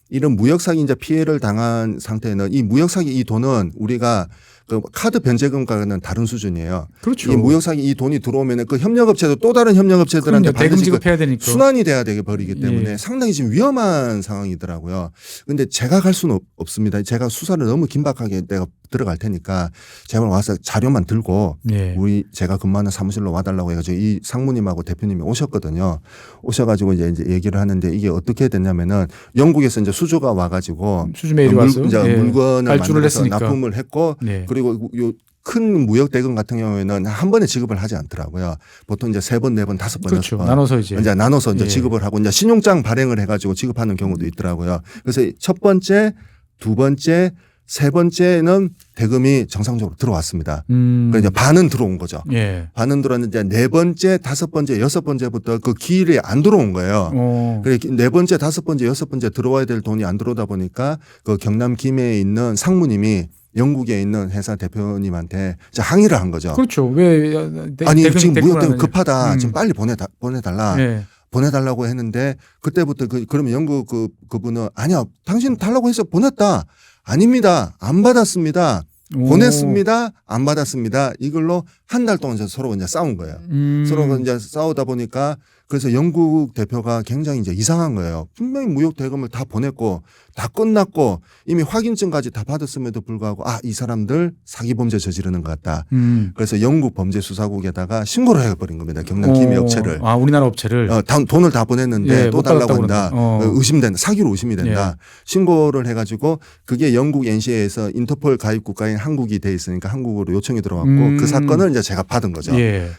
이런 무역사기 이제 피해를 당한 상태에는 이 무역사기 이 돈은 우리가 그 카드 변제금과는 다른 수준이에요. 그렇죠. 이 무역사기 이 돈이 들어오면은 그 협력업체도 또 다른 협력업체들한테 대금 지급해야 되니까 순환이 돼야 되게 버리기 때문에 상당히 지금 위험한 상황이더라고요. 근데 제가 갈 수는 없습니다. 제가 수사를 너무 긴박하게 내가 들어갈 테니까 제발 와서 자료만 들고 제가 근무하는 사무실로 와달라고 해가지고 이 상무님하고 대표님이 오셨거든요. 오셔가지고 이제 얘기를 하는데 이게 어떻게 됐냐면은 영국에서 이제 수주가 와가지고 수주 메일이 와서 물건을 만들어서 했으니까. 납품을 했고 그리고 요 큰 무역 대금 같은 경우에는 한 번에 지급을 하지 않더라고요. 보통 이제 3번, 4번, 5번, 그렇죠. 6번 나눠서 이제 지급을 하고 이제 신용장 발행을 해가지고 지급하는 경우도 있더라고요. 그래서 첫 번째, 두 번째, 세 번째는 대금이 정상적으로 들어왔습니다. 그러니까 이제 반은 들어온 거죠. 반은 들어왔는데 네 번째, 다섯 번째, 여섯 번째부터 그 기일이 안 들어온 거예요. 그래 네 번째, 다섯 번째, 여섯 번째 들어와야 될 돈이 안 들어오다 보니까 그 경남 김해에 있는 상무님이 영국에 있는 회사 대표님한테 항의를 한 거죠. 그렇죠. 왜 아니 지금 무역 때문에 급하다. 지금 빨리 보내달라. 보내달라고 했는데 그때부터 그러면 영국 그분은 아니야 당신 달라고 해서 보냈다. 아닙니다. 안 받았습니다. 보냈습니다. 안 받았습니다. 이걸로 한 달 동안 서로 이제 싸운 거예요. 서로 이제 싸우다 보니까 그래서 영국 대표가 굉장히 이제 이상한 거예요. 분명히 무역 대금을 다 보냈고 다 끝났고 이미 확인증까지 다 받았음에도 불구하고 이 사람들 사기 범죄 저지르는 것 같다. 그래서 영국 범죄수사국에다가 신고를 해버린 겁니다. 경남 김해 업체를. 우리나라 업체를. 돈을 다 보냈는데 또 달라고 한다. 의심된다. 사기로 의심이 된다. 신고를 해가지고 그게 영국 NCA에서 인터폴 가입 국가인 한국이 돼 있으니까 한국으로 요청이 들어왔고 그 사건을 이제 제가 받은 거죠.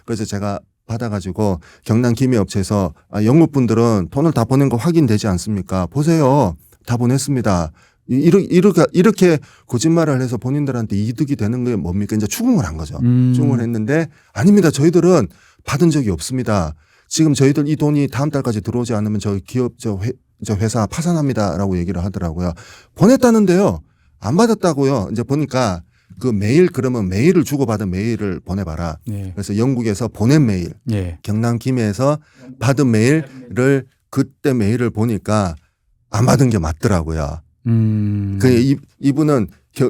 그래서 제가 받아가지고 경남 김해 업체에서 영국 분들은 돈을 다 보낸 거 확인되지 않습니까? 보세요. 다 보냈습니다. 이렇게 거짓말을 해서 본인들한테 이득이 되는 게 뭡니까? 이제 추궁을 한 거죠. 추궁을 했는데 아닙니다. 저희들은 받은 적이 없습니다. 지금 저희들 이 돈이 다음 달까지 들어오지 않으면 저 기업 저 회사 파산합니다라고 얘기를 하더라고요. 보냈다는데요. 안 받았다고요. 이제 보니까 그 메일 그러면 메일을 주고받은 메일을 보내봐라. 그래서 영국에서 보낸 메일, 경남 김해에서 받은 메일을 그때 메일을 보니까 안 받은 게 맞더라고요. 이분은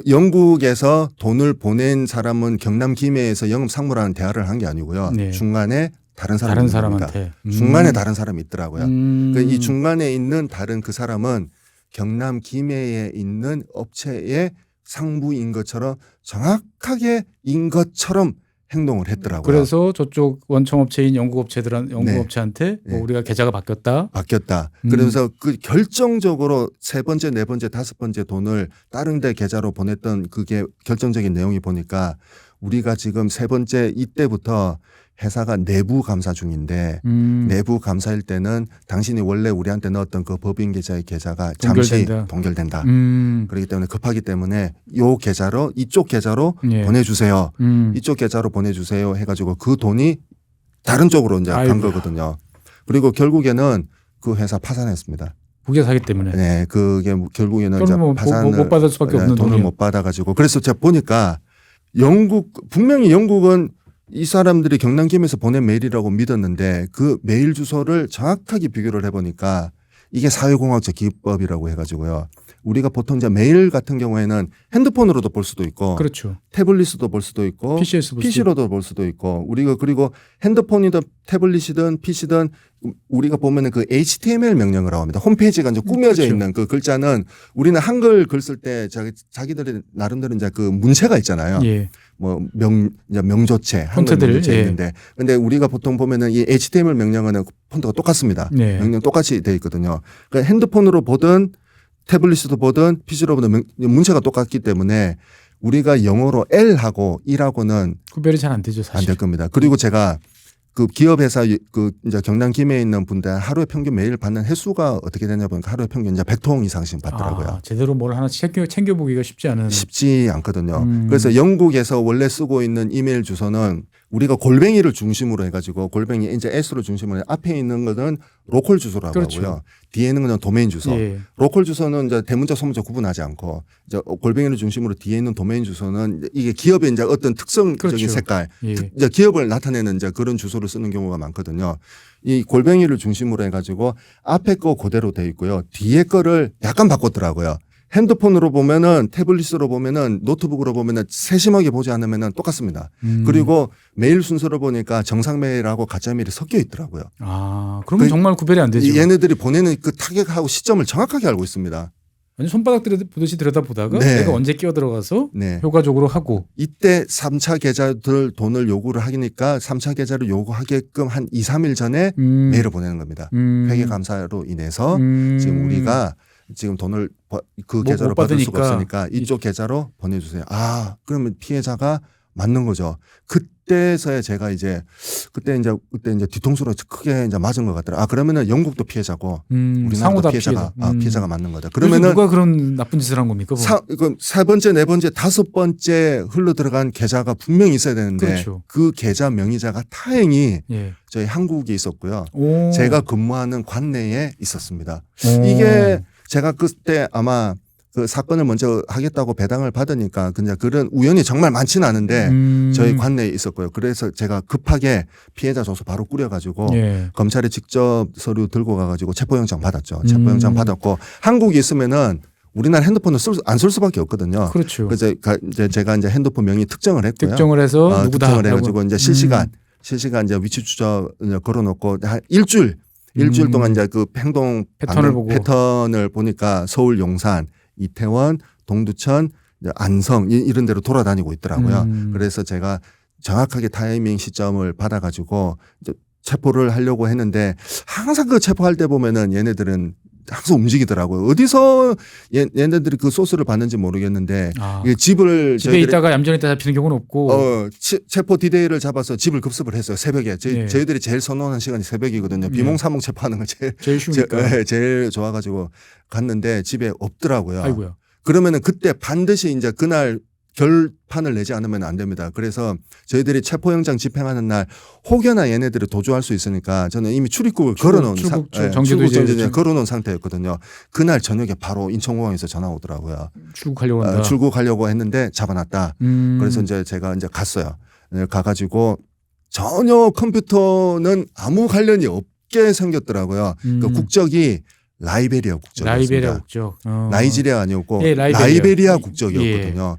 영국에서 돈을 보낸 사람은 경남 김해에서 영업 상무라는 대화를 한 게 아니고요. 중간에 다른 사람한테 중간에 다른 사람이 있더라고요. 이 중간에 있는 다른 그 사람은 경남 김해에 있는 업체의 상부인 것처럼 정확하게 인 것처럼 행동을 했더라고요. 그래서 저쪽 원청업체인 영국 업체한테 뭐 우리가 계좌가 바뀌었다. 그래서 그 결정적으로 세 번째, 네 번째, 다섯 번째 돈을 다른 데 계좌로 보냈던 그게 결정적인 내용이 보니까 우리가 지금 세 번째 이때부터 회사가 내부 감사 중인데 내부 감사일 때는 당신이 원래 우리한테 넣었던 그 법인 계좌의 계좌가 잠시 동결된다. 그렇기 때문에 급하기 때문에 이쪽 계좌로 보내주세요. 이쪽 계좌로 보내주세요 해가지고 그 돈이 다른 쪽으로 이제 간 거거든요. 그리고 결국에는 그 회사 파산했습니다. 국외 사기 때문에. 네, 그게 결국에는 이제 뭐 파산을 못 받을 수밖에 없는 돈을 돈이요. 못 받아가지고 그래서 제가 보니까 분명히 영국은 이 사람들이 경남김에서 보낸 메일이라고 믿었는데 그 메일 주소를 정확하게 비교를 해보니까 이게 사회공학적 기법이라고 해가지고요. 우리가 보통 이제 메일 같은 경우에는 핸드폰으로도 볼 수도 있고 그렇죠. 태블릿으로도 볼 수도 있고 PC에서 볼 PC로도 볼 수도 있고 우리가 그리고 핸드폰이든 태블릿이든 PC든 우리가 보면은 그 HTML 명령을 하고 합니다. 홈페이지가 이제 꾸며져 그렇죠. 있는 그 글자는 우리는 한글 글 쓸 때 자기들이 나름대로 이제 그 문체가 있잖아요. 예. 뭐 명조체 한글 폰트들, 명조체 예. 있는데 근데 우리가 보통 보면은 이 HTML 명령어는 폰트가 똑같습니다. 네. 명령 똑같이 돼 있거든요. 그러니까 핸드폰으로 보든 태블릿으로 보든 PC로 보든 문체가 똑같기 때문에 우리가 영어로 L하고 E라고는 구별이 잘 안 되죠, 안 사실. 될 겁니다. 그리고 제가 그 기업 회사 그 이제 경남 김해에 있는 분들 하루에 평균 메일 받는 횟수가 어떻게 되냐 보니까 하루에 평균 이제 100통 이상씩 받더라고요. 아, 제대로 뭘 하나 챙겨보기가 쉽지 않은. 쉽지 않거든요. 그래서 영국에서 원래 쓰고 있는 이메일 주소는 우리가 골뱅이를 중심으로 해가지고 골뱅이 이제 S로 중심으로 해 앞에 있는 것은 로컬 주소라고 그렇죠. 하고요. 뒤에 있는 것은 도메인 주소. 예. 로컬 주소는 이제 대문자 소문자 구분하지 않고 이제 골뱅이를 중심으로 뒤에 있는 도메인 주소는 이게 기업의 이제 어떤 특성적인 그렇죠. 색깔, 예. 이제 기업을 나타내는 이제 그런 주소를 쓰는 경우가 많거든요. 이 골뱅이를 중심으로 해가지고 앞에 거 그대로 돼 있고요. 뒤에 거를 약간 바꿨더라고요. 핸드폰으로 보면은 태블릿으로 보면은 노트북으로 보면은 세심하게 보지 않으면은 똑같습니다. 그리고 메일 순서를 보니까 정상 메일하고 가짜 메일이 섞여 있더라고요. 아, 그러면 그- 정말 구별이 안 되죠. 얘네들이 보내는 그 타격하고 시점을 정확하게 알고 있습니다. 아니, 손바닥 보듯이 들여다보다가 네. 내가 언제 끼어 들어가서 네. 효과적으로 하고. 이때 3차 계좌들 돈을 요구를 하니까 3차 계좌를 요구하게끔 한 2, 3일 전에 메일을 보내는 겁니다. 회계 감사로 인해서 지금 우리가 지금 돈을 그 계좌로 못 받을 수가 받으니까 없으니까 이쪽 계좌로 보내주세요. 아, 그러면 피해자가 맞는 거죠. 그때서야 제가 이제 그때 이제 뒤통수로 크게 이제 맞은 것 같더라고요. 아, 그러면은 영국도 피해자고 우리나라도 상호다 피해자가 피해자. 피해자가 맞는 거다. 그러면 그러면은 누가 그런 나쁜 짓을 한 겁니까? 세 번째, 네 번째, 다섯 번째 흘러 들어간 계좌가 분명히 있어야 되는데 그렇죠. 그 계좌 명의자가 다행히 예. 저희 한국에 있었고요. 오. 제가 근무하는 관내에 있었습니다. 오. 이게 제가 그때 아마 그 사건을 먼저 하겠다고 배당을 받으니까 그냥 그런 우연이 정말 많지는 않은데 저희 관내에 있었고요. 그래서 제가 급하게 피해자 조서 바로 꾸려가지고 예. 검찰에 직접 서류 들고 가가지고 체포영장 받았죠. 체포영장 받았고 한국에 있으면은 우리나라 핸드폰을 안 쓸 수밖에 없거든요. 그렇죠. 그래서 이제 제가 이제 핸드폰 명의 특정을 했고요. 특정을 해서 누구다 특정을 하고. 해가지고 이제 실시간 이제 위치 추적 걸어놓고 한 일주일 동안 이제 그 행동 패턴을 보고. 패턴을 보니까 서울 용산, 이태원, 동두천, 이제 안성 이런 데로 돌아다니고 있더라고요. 그래서 제가 정확하게 타이밍 시점을 받아가지고 이제 체포를 하려고 했는데 항상 그 체포할 때 보면은 얘네들은 항상 움직이더라고요. 어디서 얘네들이 그 소스를 받는지 모르겠는데 아, 이게 집에 집에 있다가 얌전히 있다 잡히는 경우는 없고. 체포 디데이를 잡아서 집을 급습을 했어요. 새벽에. 예. 저희들이 제일 선호하는 시간이 새벽이거든요. 비몽사몽 체포하는 걸 제일 쉬우니까. 제일 좋아가지고 갔는데 집에 없더라고요. 아이고야. 그러면은 그때 반드시 이제 그날 결판을 내지 않으면 안 됩니다. 그래서 저희들이 체포영장 집행하는 날 혹여나 얘네들이 도주할 수 있으니까 저는 이미 출입국을 걸어놓은 정지도 이제 걸어놓은 상태였거든요. 그날 저녁에 바로 인천공항에서 전화 오더라고요. 출국하려고 한다. 출국하려고 했는데 잡아놨다. 그래서 이제 제가 이제 갔어요. 가가지고 전혀 컴퓨터는 아무 관련이 없게 생겼더라고요. 그 국적이 라이베리아 국적이었습니다. 라이베리아 국적. 나이지리아 아니었고 예, 라이베리아 국적이었거든요.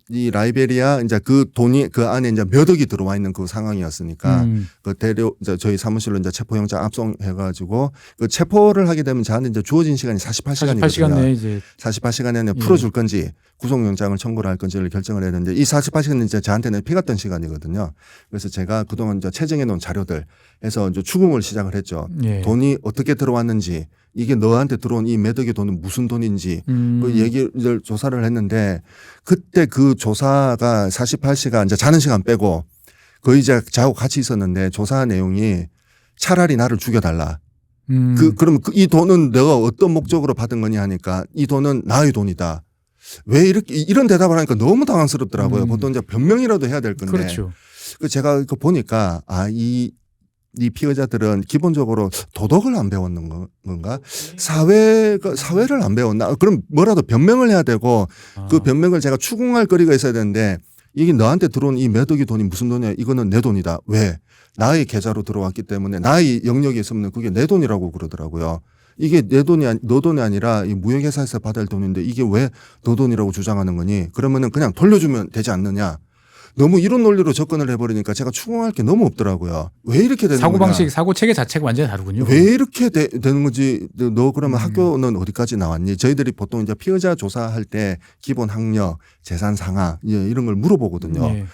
이 라이베리아 이제 그 돈이 그 안에 이제 몇 억이 들어와 있는 그 상황이었으니까 그 이제 저희 사무실로 이제 체포영장 압송해가지고 그 체포를 하게 되면 저한테 이제 주어진 시간이 48시간이거든요. 48시간 내에 이제 48시간 내에 풀어줄 건지 구속영장을 청구를 할 건지를 결정을 해야 되는데 이 48시간은 이제 저한테는 피 같던 시간이거든요. 그래서 제가 그동안 이제 체증해 놓은 자료들 해서 이제 추궁을 시작을 했죠. 예. 돈이 어떻게 들어왔는지 이게 너한테 들어온 이 몇 억의 돈은 무슨 돈인지 그 얘기를 조사를 했는데 그때 그 조사가 48시간 이제 자는 시간 빼고 거의 이제 저하고 같이 있었는데 조사 내용이 차라리 나를 죽여달라. 그러면 이 돈은 내가 어떤 목적으로 받은 거냐 하니까 이 돈은 나의 돈이다. 왜 이런 대답을 하니까 너무 당황스럽더라고요. 보통 이제 변명이라도 해야 될 건데. 그렇죠. 제가 그 보니까 이 이 피해자들은 기본적으로 도덕을 안 배웠는 건가? 사회를 안 배웠나? 그럼 뭐라도 변명을 해야 되고 그 변명을 제가 추궁할 거리가 있어야 되는데 이게 너한테 들어온 이 몇 억의 돈이 무슨 돈이야? 이거는 내 돈이다. 왜? 나의 계좌로 들어왔기 때문에 나의 영역에 있으면 그게 내 돈이라고 그러더라고요. 이게 내 돈이 너 돈이 아니라 이 무역회사에서 받을 돈인데 이게 왜 너 돈이라고 주장하는 거니? 그러면은 그냥 돌려주면 되지 않느냐? 너무 이런 논리로 접근을 해버리니까 제가 추궁할 게 너무 없더라고요. 왜 이렇게 되는 사고 거냐? 방식, 사고 체계 자체가 완전히 다르군요. 왜 이렇게 되는 건지 너 그러면 학교는 어디까지 나왔니? 저희들이 보통 이제 피해자 조사할 때 기본 학력, 재산 상하 이런 걸 물어보거든요. 예.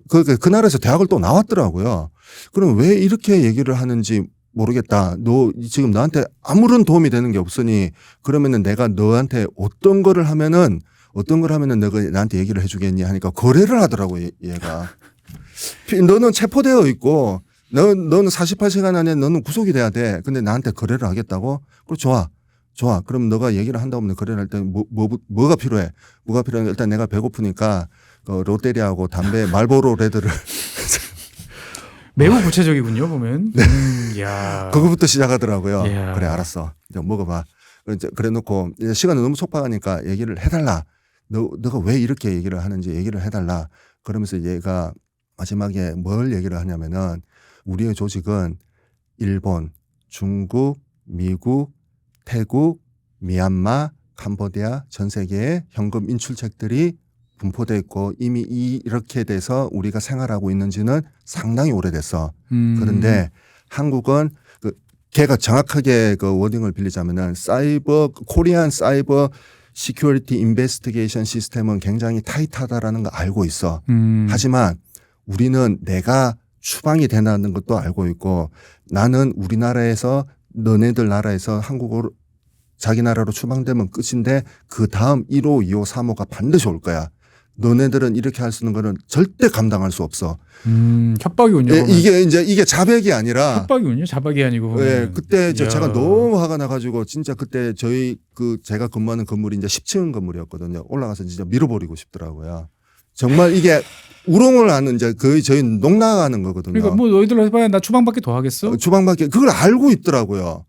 그 나라에서 대학을 또 나왔더라고요. 그럼 왜 이렇게 얘기를 하는지 모르겠다. 너 지금 나한테 아무런 도움이 되는 게 없으니 그러면은 내가 너한테 어떤 걸 하면은 너가 나한테 얘기를 해주겠니 하니까 거래를 하더라고요. 얘가. 너는 체포되어 있고 너는 48시간 안에 너는 구속이 돼야 돼. 근데 나한테 거래를 하겠다고? 그럼 좋아. 그럼 너가 얘기를 한다고 하면 거래를 할 때 뭐가 필요해? 뭐가 필요해? 일단 내가 배고프니까 롯데리아하고 담배 말보로 레드를 매우 구체적이군요, 보면. 야. 그거부터 시작하더라고요. 이야. 그래 알았어. 이제 먹어봐. 그래 놓고 시간이 너무 촉박하니까 얘기를 해달라. 너가 왜 이렇게 얘기를 하는지 얘기를 해달라. 그러면서 얘가 마지막에 뭘 얘기를 하냐면은 우리의 조직은 일본, 중국, 미국, 태국, 미얀마, 캄보디아 전 세계에 현금 인출책들이 분포돼 있고 이미 이렇게 돼서 우리가 생활하고 있는지는 상당히 오래됐어. 그런데 한국은 걔가 정확하게 그 워딩을 빌리자면은 코리안 사이버 시큐리티 인베스티게이션 시스템은 굉장히 타이트하다라는 거 알고 있어. 하지만 우리는 내가 추방이 되는 것도 알고 있고 나는 우리나라에서 너네들 나라에서 한국으로 자기 나라로 추방되면 끝인데 그 다음 1호, 2호, 3호가 반드시 올 거야. 너네들은 이렇게 할 수 있는 거는 절대 감당할 수 없어. 협박이군요. 예, 이게 자백이 아니라 협박이군요. 자박이 아니고. 예, 그때 이야. 제가 너무 화가 나가지고 진짜 그때 제가 근무하는 건물이 이제 10층 건물이었거든요. 올라가서 진짜 밀어버리고 싶더라고요. 정말 이게 우롱을 하는 이제 거의 저희 농락하는 거거든요. 그러니까 뭐 너희들 해봐야 나 추방밖에 더 하겠어? 주방밖에 그걸 알고 있더라고요.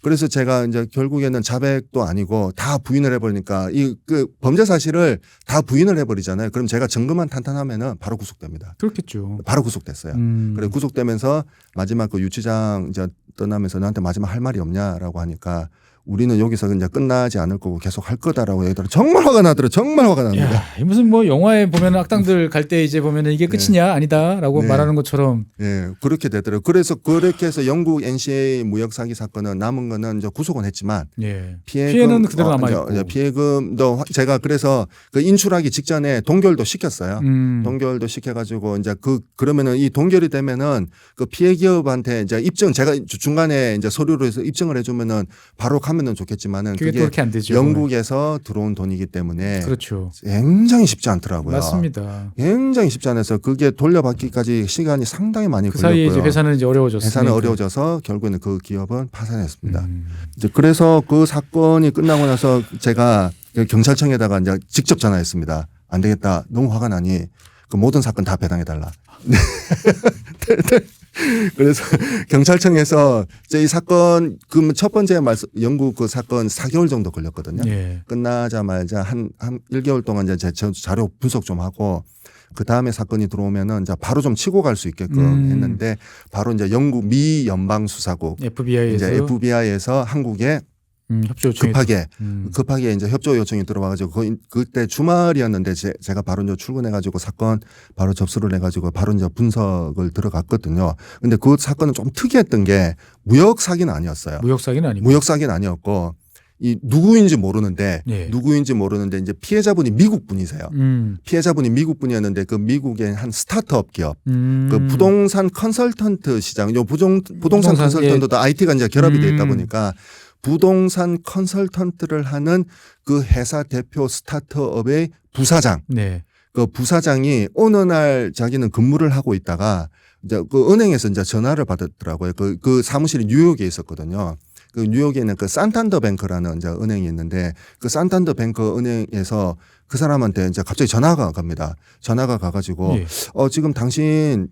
그래서 제가 이제 결국에는 자백도 아니고 다 부인을 해버리니까 그 범죄 사실을 다 부인을 해버리잖아요. 그럼 제가 증거만 탄탄하면은 바로 구속됩니다. 그렇겠죠. 바로 구속됐어요. 그래 구속되면서 마지막 그 유치장 이제 떠나면서 너한테 마지막 할 말이 없냐라고 하니까 우리는 여기서 이제 끝나지 않을 거고 계속 할 거다라고 얘기하더라고요. 정말 화가 나더라고요. 정말 화가 납니다. 야, 이 무슨 뭐 영화에 보면 악당들 갈 때 이제 보면은 이게 끝이냐 아니다라고 네. 말하는 것처럼. 예, 그렇게 되더라고요. 그래서 그렇게 해서 영국 NCA 무역 사기 사건은 남은 거는 이제 구속은 했지만 예. 피해금, 피해는 그대로 남아 있고. 피해금도 제가 그래서 그 인출하기 직전에 동결도 시켰어요. 동결도 시켜가지고 이제 그러면은 이 동결이 되면은 그 피해 기업한테 이제 제가 중간에 이제 서류로 해서 입증을 해주면은 바로 가면은 좋겠지만은 그게 또 그렇게 안 되죠. 영국에서 들어온 돈이기 때문에 그렇죠. 굉장히 쉽지 않더라고요. 맞습니다. 굉장히 쉽지 않아서 그게 돌려받기까지 시간이 상당히 많이 그 사이에 걸렸고요. 이제 회사는 이제 어려워졌어요. 회사는 어려워져서 결국에는 그 기업은 파산했습니다. 이제 그래서 그 사건이 끝나고 나서 제가 경찰청에다가 이제 직접 전화했습니다. 안 되겠다. 너무 화가 나니 그 모든 사건 다 배당해달라. 그래서 경찰청에서 이 사건 그 첫 번째 영국 그 사건 4개월 정도 걸렸거든요. 예. 끝나자마자 한 1개월 동안 이제 제 자료 분석 좀 하고 그 다음에 사건이 들어오면은 이제 바로 좀 치고 갈 수 있게끔 했는데 바로 이제 영국 미 연방 수사국 FBI에서 이제 FBI에서 한국에 협조 요청이 급하게 이제 협조 요청이 들어와가지고 그때 주말이었는데 제가 바로 이제 출근해가지고 사건 바로 접수를 해가지고 바로 이제 분석을 들어갔거든요. 근데 그 사건은 좀 특이했던 게 무역 사기는 아니었어요. 무역 사기는 아니고. 무역 사기는 아니었고 누구인지 모르는데 예. 이제 피해자분이 미국 분이세요. 피해자분이 미국 분이었는데 그 미국의 한 스타트업 기업, 그 부동산 컨설턴트 시장, 부동산 컨설턴트도 예. IT가 이제 결합이 돼 있다 보니까 부동산 컨설턴트를 하는 그 회사 대표 스타트업의 부사장. 네. 그 부사장이 어느 날 자기는 근무를 하고 있다가 이제 그 은행에서 이제 전화를 받았더라고요. 그 사무실이 뉴욕에 있었거든요. 그 뉴욕에 있는 그 산탄더 뱅크라는 이제 은행이 있는데 그 산탄더 뱅크 은행에서 그 사람한테 이제 갑자기 전화가 갑니다. 전화가 가가지고 예. 지금 당신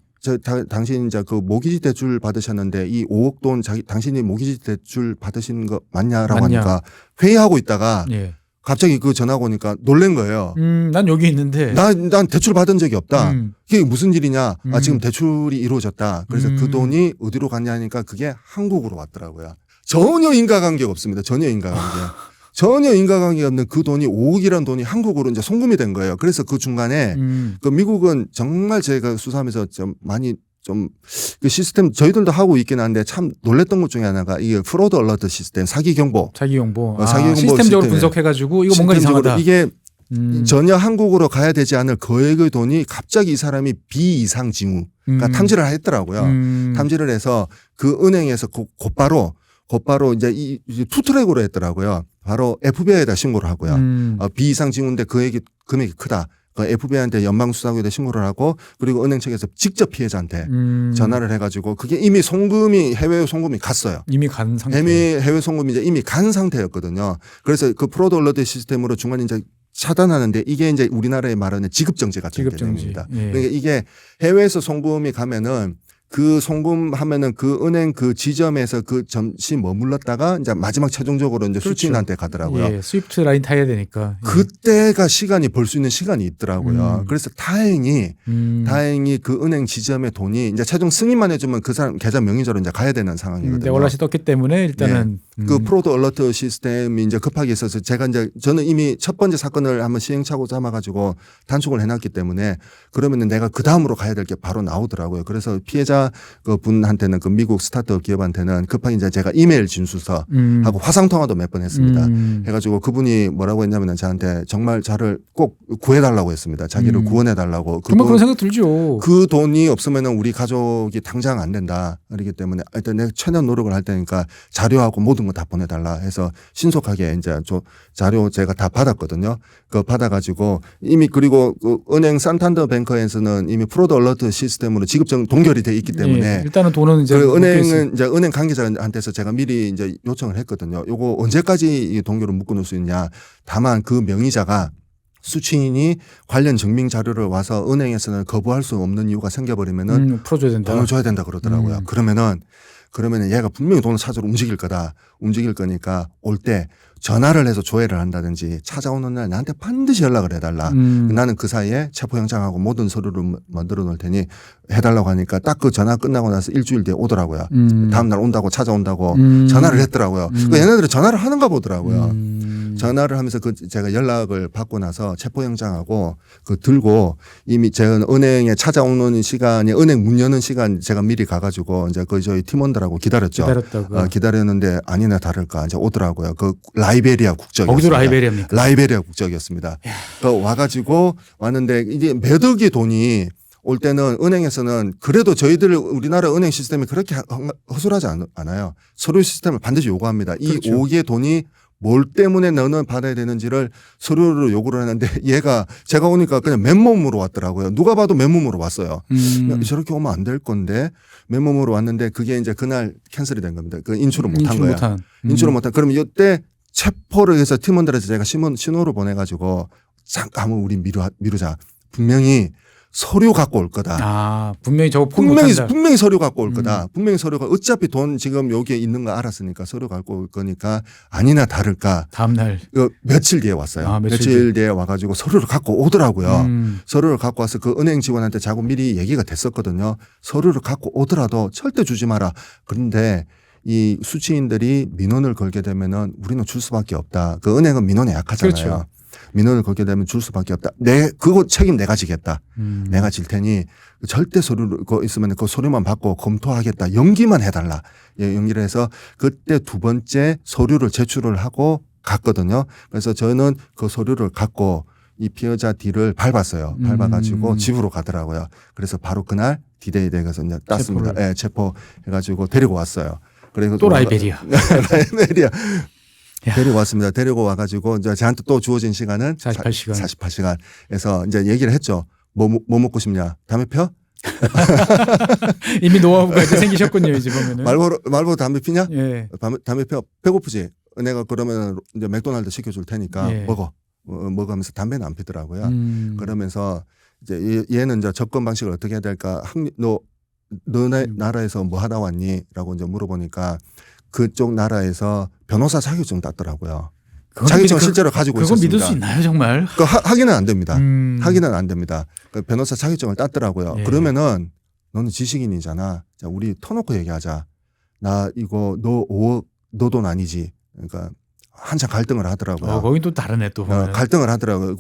당신 이제 그 모기지 대출 받으셨는데 이 5억 돈 당신이 모기지 대출 받으신 거 맞냐라고 맞냐. 하니까 회의하고 있다가 예. 갑자기 그 전화가 오니까 놀란 거예요. 난 여기 있는데. 난 대출 받은 적이 없다. 그게 무슨 일이냐? 지금 대출이 이루어졌다. 그래서 그 돈이 어디로 갔냐 하니까 그게 한국으로 왔더라고요. 전혀 인과관계가 없습니다. 전혀 인과관계. 전혀 인과관계가 없는 그 돈이 5억이라는 돈이 한국으로 이제 송금이 된 거예요. 그래서 그 중간에 그 미국은 정말 제가 수사하면서 좀 많이 좀 그 시스템 저희들도 하고 있긴 한데 참 놀랬던 것 중에 하나가 이게 프로드 얼러트 시스템 사기 경보. 사기 경보. 사기 경보 시스템적으로 시스템에. 분석해가지고 이거 뭔가 이상하다. 이게 전혀 한국으로 가야 되지 않을 거액의 돈이 갑자기 이 사람이 비이상 징후 그러니까 탐지를 했더라고요. 탐지를 해서 그 은행에서 곧바로 이제 이 투트랙으로 했더라고요. 바로 FBI에다 신고를 하고요. 비이상 징후인데 금액이 크다. 그 FBI한테 연방수사국에다 신고를 하고 그리고 은행 측에서 직접 피해자한테 전화를 해가지고 그게 이미 해외 송금이 갔어요. 이미 간 상태. 해외 송금이 이제 이미 간 상태였거든요. 그래서 그 프로드 얼러트 시스템으로 중간에 이제 차단하는데 이게 이제 우리나라에 말하는 지급정지 같은 개념입니다. 예. 그러니까 이게 해외에서 송금이 가면은 그 송금하면은 그 은행 그 지점에서 그 잠시 머물렀다가 이제 마지막 최종적으로 이제 그렇죠. 수취인한테 가더라고요. 예. 스위프트 라인 타야 되니까. 예. 그때가 시간이 벌 수 있는 시간이 있더라고요. 그래서 다행히 그 은행 지점의 돈이 이제 최종 승인만 해주면 그 사람 계좌 명의자로 이제 가야 되는 상황이거든요. 네월라시 떴기 때문에 일단은 그 프로드 얼러트 시스템이 이제 급하게 있어서 제가 이제 저는 이미 첫 번째 사건을 한번 시행착오 삼아가지고 단축을 해놨기 때문에 그러면은 내가 그 다음으로 가야 될 게 바로 나오더라고요. 그래서 피해자 그 분한테는 그 미국 스타트업 기업한테는 급하게 이제 제가 이메일 진술서하고 화상 통화도 몇 번 했습니다. 해가지고 그분이 뭐라고 했냐면은 저한테 정말 저를 꼭 구해달라고 했습니다. 자기를 구원해달라고. 정말 그런 생각 들죠. 그 돈이 없으면은 우리 가족이 당장 안 된다. 그렇기 때문에 일단 내가 최대한 노력을 할 테니까 자료하고 모든 거 다 보내달라 해서 신속하게 이제 자료 제가 다 받았거든요. 그거 받아가지고 이미 그리고 그 은행 산탄더 뱅커에서는 이미 프로드 얼러트 시스템으로 지급정 동결이 돼 있기 때문에 예. 일단은 돈은 이제 그 은행은 이제 은행 관계자한테서 제가 미리 이제 요청을 했거든요. 요거 언제까지 이 동결을 묶어놓을 수 있냐. 다만 그 명의자가 수취인이 관련 증명 자료를 와서 은행에서는 거부할 수 없는 이유가 생겨버리면은 풀어줘야 된다. 돈을 줘야 된다 그러더라고요. 그러면은 얘가 분명히 돈을 찾으러 움직일 거니까 올 때 전화를 해서 조회를 한다든지 찾아오는 날 나한테 반드시 연락을 해달라. 나는 그 사이에 체포영장하고 모든 서류를 만들어 놓을 테니 해달라고 하니까 딱 그 전화 끝나고 나서 일주일 뒤에 오더라고요. 다음날 온다고 찾아온다고 전화를 했더라고요. 그 얘네들은 전화를 하는가 보더라고요. 전화를 하면서 그 제가 연락을 받고 나서 체포영장하고 그 들고 이미 제가 은행에 찾아오는 시간이 은행 문 여는 시간 제가 미리 가가지고 이제 그 저희 팀원들하고 기다렸죠. 기다렸다고. 기다렸는데 아니나 다를까 이제 오더라고요. 그 라이베리아 국적이었습니다. 거기도 라이베리아입니까? 라이베리아 국적이었습니다. 그 와가지고 왔는데 이제 몇 억의 돈이 올 때는 은행에서는 그래도 우리나라 은행 시스템이 그렇게 허술하지 않아요. 서류 시스템을 반드시 요구합니다. 이 그렇죠. 5억의 돈이 뭘 때문에 너는 받아야 되는지를 서류로 요구를 하는데 얘가 제가 오니까 그냥 맨몸으로 왔더라고요. 누가 봐도 맨몸으로 왔어요. 저렇게 오면 안 될 건데 맨몸으로 왔는데 그게 이제 그날 캔슬이 된 겁니다. 그 인출을 못한 거예요. 인출을 못한. 그러면 이때 체포를 해서 팀원들한테 제가 신호를 보내가지고 잠깐 우리 미루자. 분명히 서류 갖고 올 거다. 분명히 저거 못한다. 분명히 서류 갖고 올 거다. 분명히 서류가 어차피 돈 지금 여기에 있는 거 알았으니까 서류 갖고 올 거니까 아니나 다를까. 다음날 며칠 뒤에 왔어요. 며칠 뒤에 와가지고 서류를 갖고 오더라고요. 서류를 갖고 와서 그 은행 직원한테 자꾸 미리 얘기가 됐었거든요. 서류를 갖고 오더라도 절대 주지 마라. 그런데 이 수취인들이 민원을 걸게 되면은 우리는 줄 수밖에 없다. 그 은행은 민원에 약하잖아요. 그렇죠. 민원을 걸게 되면 줄 수밖에 없다. 그거 책임 내가 지겠다. 내가 질 테니 절대 서류가 있으면 그 서류만 받고 검토하겠다. 연기만 해달라. 연기를 해서 그때 두 번째 서류를 제출을 하고 갔거든요. 그래서 저는 그 서류를 갖고 이 피해자 D를 밟았어요. 밟아가지고 집으로 가더라고요. 그래서 바로 그날 디데이 돼서 이제 땄습니다. 예, 체포해가지고 데리고 왔어요. 그리고 또 라이베리아. 라이베리아. 데리고 왔습니다. 데리고 와가지고 이제 저한테 또 주어진 시간은 48시간. 48시간에서 이제 얘기를 했죠. 뭐 먹고 싶냐? 담배 펴? 이미 노하우가 이제 생기셨군요, 이제 보면은. 말보로 담배 피냐? 예. 담배 펴. 배고프지? 내가 그러면 이제 맥도날드 시켜줄 테니까 예. 먹어. 먹으면서 담배는 안 피더라고요. 그러면서 이제 얘는 이제 접근 방식을 어떻게 해야 될까? 너네 나라에서 뭐 하다 왔니?라고 이제 물어보니까 그쪽 나라에서 변호사 자격증 땄더라고요. 자격증 실제로 가지고 그건 있었습니다. 믿을 수 있나요, 정말? 그 하기는 안 됩니다. 하기는 안 됩니다. 그 변호사 자격증을 땄더라고요. 예. 그러면은 너는 지식인이잖아. 자, 우리 터놓고 얘기하자. 나 이거 너 5억 너 돈 아니지. 그러니까 한참 갈등을 하더라고요. 거긴 또 다르네 또. 갈등을 하더라고요.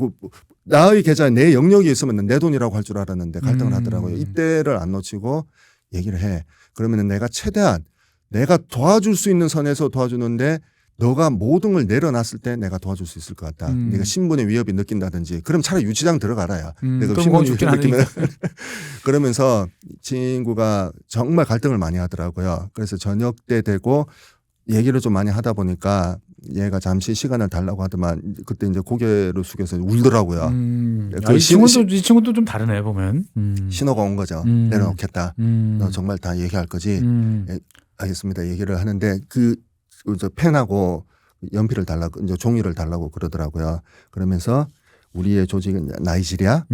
나의 계좌에 내 영역이 있으면 내 돈이라고 할 줄 알았는데 갈등을 하더라고요. 이때를 안 놓치고 얘기를 해. 그러면은 내가 최대한 내가 도와줄 수 있는 선에서 도와주는데 너가 모든 걸 내려놨을 때 내가 도와줄 수 있을 것 같다. 네가 신분의 위협이 느낀다든지 그럼 차라리 유치장 들어가라야. 내가 신분의 위협이 느끼면 그러면서 친구가 정말 갈등을 많이 하더라고요. 그래서 저녁 때 되고 얘기를 좀 많이 하다 보니까 얘가 잠시 시간을 달라고 하더만 그때 이제 고개를 숙여서 울더라고요. 이 친구도 좀 다르네 보면. 신호가 온 거죠. 내려놓겠다. 너 정말 다 얘기할 거지. 예, 알겠습니다. 얘기를 하는데 저 펜하고 연필을 달라고 이제 종이를 달라고 그러더라고요. 그러면서 우리의 조직은 나이지리아,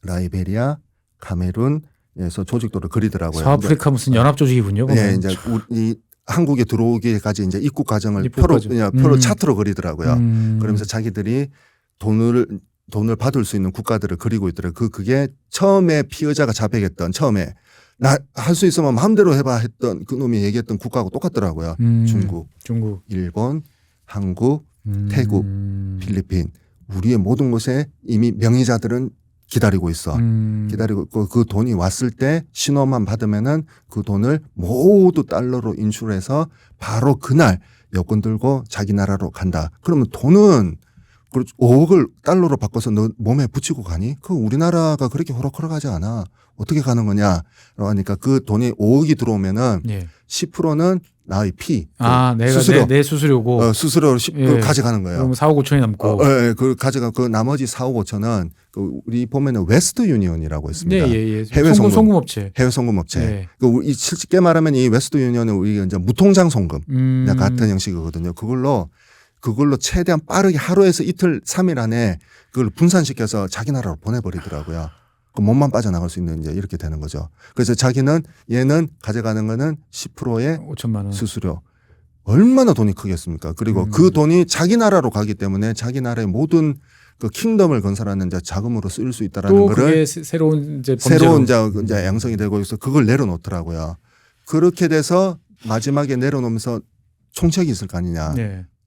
라이베리아, 카메룬에서 조직도를 그리더라고요. 서아프리카 무슨 연합 조직이군요. 네, 이제 우리 한국에 들어오기까지 이제 입국 과정을 표로 차트로 그리더라고요. 그러면서 자기들이 돈을 받을 수 있는 국가들을 그리고 있더라고요. 그게 처음에 피의자가 자백했던 처음에 나 할 수 있으면 마음대로 해봐 했던 그 놈이 얘기했던 국가하고 똑같더라고요. 중국, 일본, 한국, 태국, 필리핀 우리의 모든 곳에 이미 명의자들은 기다리고 있어. 기다리고 있고 그 돈이 왔을 때 신호만 받으면은 그 돈을 모두 달러로 인출해서 바로 그날 여권 들고 자기 나라로 간다. 그러면 돈은 5억을 달러로 바꿔서 너 몸에 붙이고 가니? 그 우리나라가 그렇게 호락호락하지 않아. 어떻게 가는 거냐? 라고 하니까 그 돈이 5억이 들어오면은 10%는 나의 피. 내가 수수료. 내 수수료고. 수수료를 가져가는 거예요. 그럼 4억 5천이 남고. 그 가져가 그 나머지 4억 5천은 우리 보면은 웨스트 유니온이라고 있습니다. 해외 송금업체. 해외 송금업체. 쉽게 말하면 이 웨스트 유니온은 우리 이제 무통장 송금 같은 형식이거든요. 그걸로 최대한 빠르게 하루에서 이틀 3일 안에 그걸 분산시켜서 자기 나라로 보내버리더라고요. 그 몸만 빠져나갈 수 있는 이제 이렇게 되는 거죠. 그래서 얘는 가져가는 거는 10%의 5천만 원 수수료. 얼마나 돈이 크겠습니까? 그리고 그 돈이 자기 나라로 가기 때문에 자기 나라의 모든 그 킹덤을 건설하는 이제 자금으로 쓰일 수 있다라는 또 거를 그게 새로운 이제 양성이 되고 있어. 그걸 내려놓더라고요. 그렇게 돼서 마지막에 내려놓으면서 총책이 있을 거 아니냐.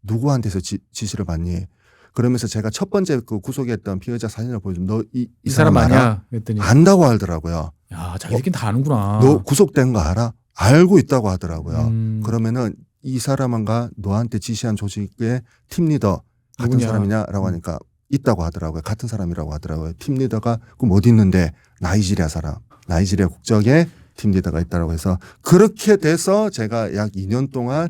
누구한테서 지시를 받니? 그러면서 제가 첫 번째 그 구속했던 피해자 사진을 보여주면 너 이 사람 아냐? 그랬더니 안다고 하더라고요. 야, 자기들끼리 다 아는구나. 너 구속된 거 알아? 알고 있다고 하더라고요. 그러면은 이 사람과 너한테 지시한 조직의 팀 리더 같은 누구냐? 사람이냐라고 하니까 있다고 하더라고요. 같은 사람이라고 하더라고요. 팀 리더가 그럼 어디 있는데 나이지리아 사람, 나이지리아 국적의 팀 리더가 있다고 해서 그렇게 돼서 제가 약 2년 동안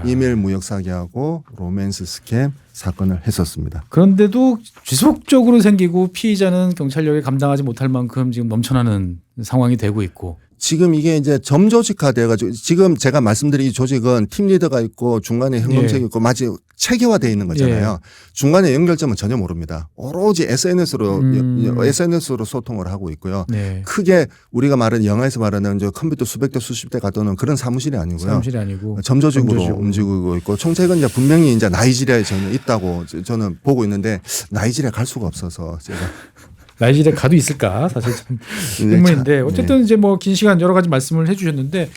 이메일 무역 사기하고 로맨스 스캠 사건을 했었습니다. 그런데도 지속적으로 생기고 피의자는 경찰력에 감당하지 못할 만큼 지금 넘쳐나는 상황이 되고 있고. 지금 이게 이제 점조직화돼가지고 지금 제가 말씀드린 이 조직은 팀 리더가 있고 중간에 현금책이 있고 마치 체계화되어 있는 거잖아요. 중간에 연결점은 전혀 모릅니다. 오로지 SNS로 소통을 하고 있고요. 크게 우리가 말하는 영화에서 말하는 저 컴퓨터 수백 대 수십 대 가도는 그런 사무실이 아니고요. 점조직으로 움직이고 있고 총책은 이제 분명히 이제 나이지리아에 저는 있다고 저는 보고 있는데 나이지리아 갈 수가 없어서 제가. 나이지리아 가도 있을까 사실 참 의문인데 어쨌든 이제 뭐 긴 시간 여러 가지 말씀을 해주셨는데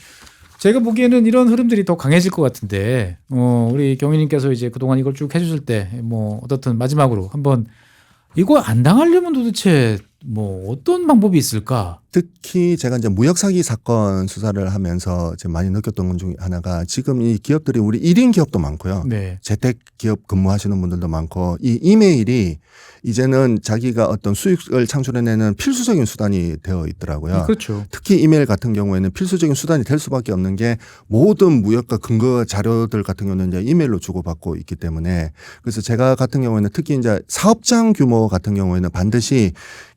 제가 보기에는 이런 흐름들이 더 강해질 것 같은데 우리 경위님께서 이제 그동안 이걸 쭉 해주실 때 뭐 어떻든 마지막으로 한번 이거 안 당하려면 도대체 뭐 어떤 방법이 있을까? 특히 제가 이제 무역 사기 사건 수사를 하면서 제가 많이 느꼈던 것 중에 하나가 지금 이 기업들이 우리 1인 기업도 많고요. 재택 기업 근무하시는 분들도 많고 이 이메일이 이제는 자기가 어떤 수익을 창출해내는 필수적인 수단이 되어 있더라고요. 그렇죠. 특히 이메일 같은 경우에는 필수적인 수단이 될 수밖에 없는 게 모든 무역과 근거 자료들 같은 경우는 이제 이메일로 주고받고 있기 때문에 그래서 제가 같은 경우에는 특히 이제 사업장 규모 같은 경우에는 반드시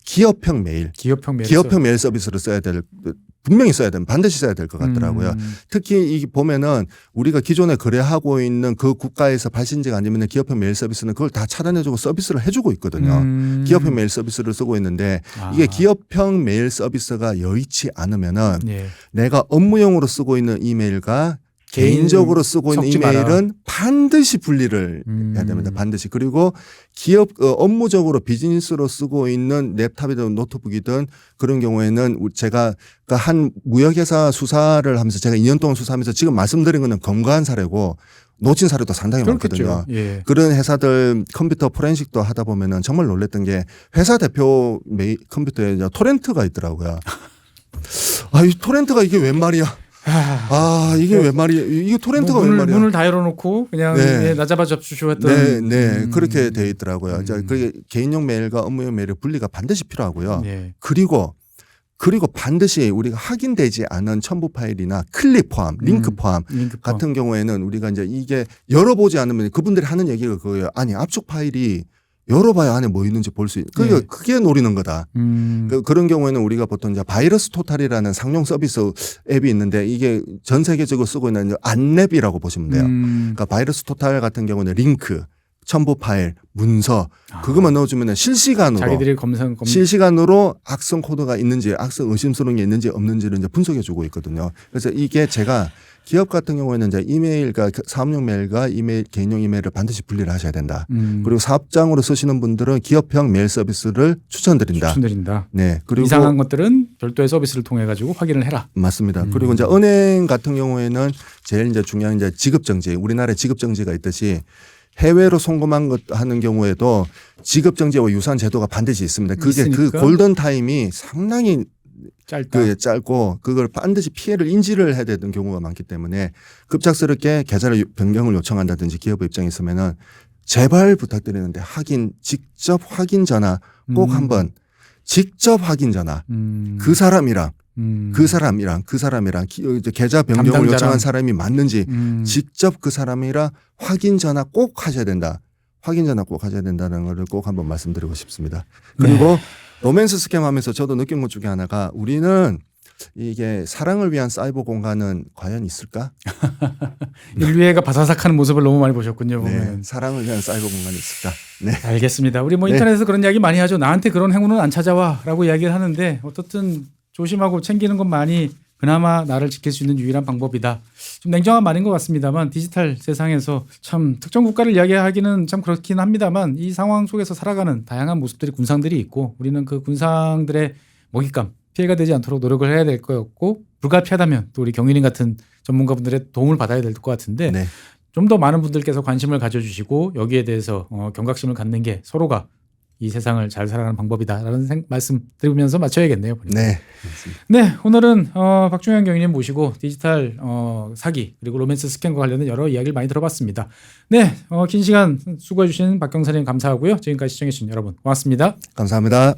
기업형 메일 서비스를 써야 분명히 써야 됩니다. 반드시 써야 될 것 같더라고요. 특히 이 보면은 우리가 기존에 거래하고 있는 그 국가에서 발신지가 아니면 기업형 메일 서비스는 그걸 다 차단해주고 서비스를 해주고 있거든요. 기업형 메일 서비스를 쓰고 있는데 이게 기업형 메일 서비스가 여의치 않으면은 예. 내가 업무용으로 쓰고 있는 이메일과 개인적으로 쓰고 있는 섞지 마라. 이메일은 반드시 분리를 해야 됩니다. 반드시. 그리고 기업 업무적으로 비즈니스로 쓰고 있는 랩탑이든 노트북이든 그런 경우에는 제가 한 무역회사 수사를 하면서 제가 2년 동안 수사하면서 지금 말씀드린 거는 검거한 사례고 놓친 사례도 상당히 그렇겠죠. 많거든요. 예. 그런 회사들 컴퓨터 포렌식도 하다 보면은 정말 놀랬던 게 회사 대표 컴퓨터에 토렌트가 있더라고요. 아, 이 토렌트가 이게 웬 말이야? 아, 이게 웬 말이야? 이게 토렌트가 웬 말이야? 문을 다 열어놓고 그냥 네. 나잡아 접수쇼 했던. 네, 그렇게 돼 있더라고요. 그게 개인용 메일과 업무용 메일의 분리가 반드시 필요하고요. 예. 그리고 반드시 우리가 확인되지 않은 첨부 파일이나 클릭 포함, 링크 포함 같은 경우에는 우리가 이제 이게 열어보지 않으면 그분들이 하는 얘기가 그거예요. 아니, 압축 파일이 열어봐야 안에 뭐 있는지 볼 수 있는. 그게 노리는 거다. 그런 경우에는 우리가 보통 이제 바이러스 토탈이라는 상용 서비스 앱이 있는데 이게 전 세계적으로 쓰고 있는 안랩이라고 보시면 돼요. 그러니까 바이러스 토탈 같은 경우는 링크, 첨부 파일, 문서 그것만 넣어주면 실시간으로 자기들이 실시간으로 악성 코드가 있는지 악성 의심스러운 게 있는지 없는지를 이제 분석해주고 있거든요. 그래서 이게 제가 기업 같은 경우에는 이제 이메일과 사업용 메일과 이메일 개인용 이메일을 반드시 분리를 하셔야 된다. 그리고 사업장으로 쓰시는 분들은 기업형 메일 서비스를 추천드린다. 네. 그리고 이상한 것들은 별도의 서비스를 통해 가지고 확인을 해라. 맞습니다. 그리고 이제 은행 같은 경우에는 제일 이제 중요한 이제 지급 정지, 우리나라에 지급 정지가 있듯이 해외로 송금한 것 하는 경우에도 지급 정지와 유사한 제도가 반드시 있습니다. 그게 있으니까. 그 골든 타임이 상당히 짧고 그걸 반드시 피해를 인지를 해야 되는 경우가 많기 때문에 급작스럽게 계좌를 변경을 요청한다든지 기업 입장에 있으면은 제발 부탁드리는데 직접 확인 전화 꼭 한번 직접 확인 전화 그 사람이랑 계좌 변경을 담당자랑. 요청한 사람이 맞는지 직접 그 사람이랑 확인 전화 꼭 하셔야 된다. 확인 전화 꼭 하셔야 된다는 걸 꼭 한번 말씀드리고 싶습니다. 그리고 로맨스 스캠 하면서 저도 느낀 것 중에 하나가 우리는 이게 사랑을 위한 사이버 공간은 과연 있을까? 인류애가 바사삭하는 모습을 너무 많이 보셨군요. 네, 보면. 사랑을 위한 사이버 공간이 있을까? 네. 알겠습니다. 우리 뭐 네. 인터넷에서 그런 이야기 많이 하죠. 나한테 그런 행운은 안 찾아와라고 이야기를 하는데 어떻든 조심하고 챙기는 것만이 그나마 나를 지킬 수 있는 유일한 방법이다. 좀 냉정한 말인 것 같습니다만 디지털 세상에서 참 특정 국가를 이야기하기는 참 그렇긴 합니다만 이 상황 속에서 살아가는 다양한 모습들이 군상들이 있고 우리는 그 군상들의 먹잇감 피해가 되지 않도록 노력을 해야 될 거였고 불가피하다면 또 우리 경윤님 같은 전문가분들의 도움을 받아야 될 것 같은데 네. 좀 더 많은 분들께서 관심을 가져주시고 여기에 대해서 경각심을 갖는 게 서로가 이 세상을 잘 살아가는 방법이다라는 말씀 드리면서 마쳐야겠네요. 네. 네, 오늘은 박종현 경위님 모시고 디지털 사기 그리고 로맨스 스캔과 관련된 여러 이야기를 많이 들어봤습니다. 네, 긴 시간 수고해 주신 박경선님 감사하고요. 지금까지 시청해 주신 여러분 고맙습니다. 감사합니다.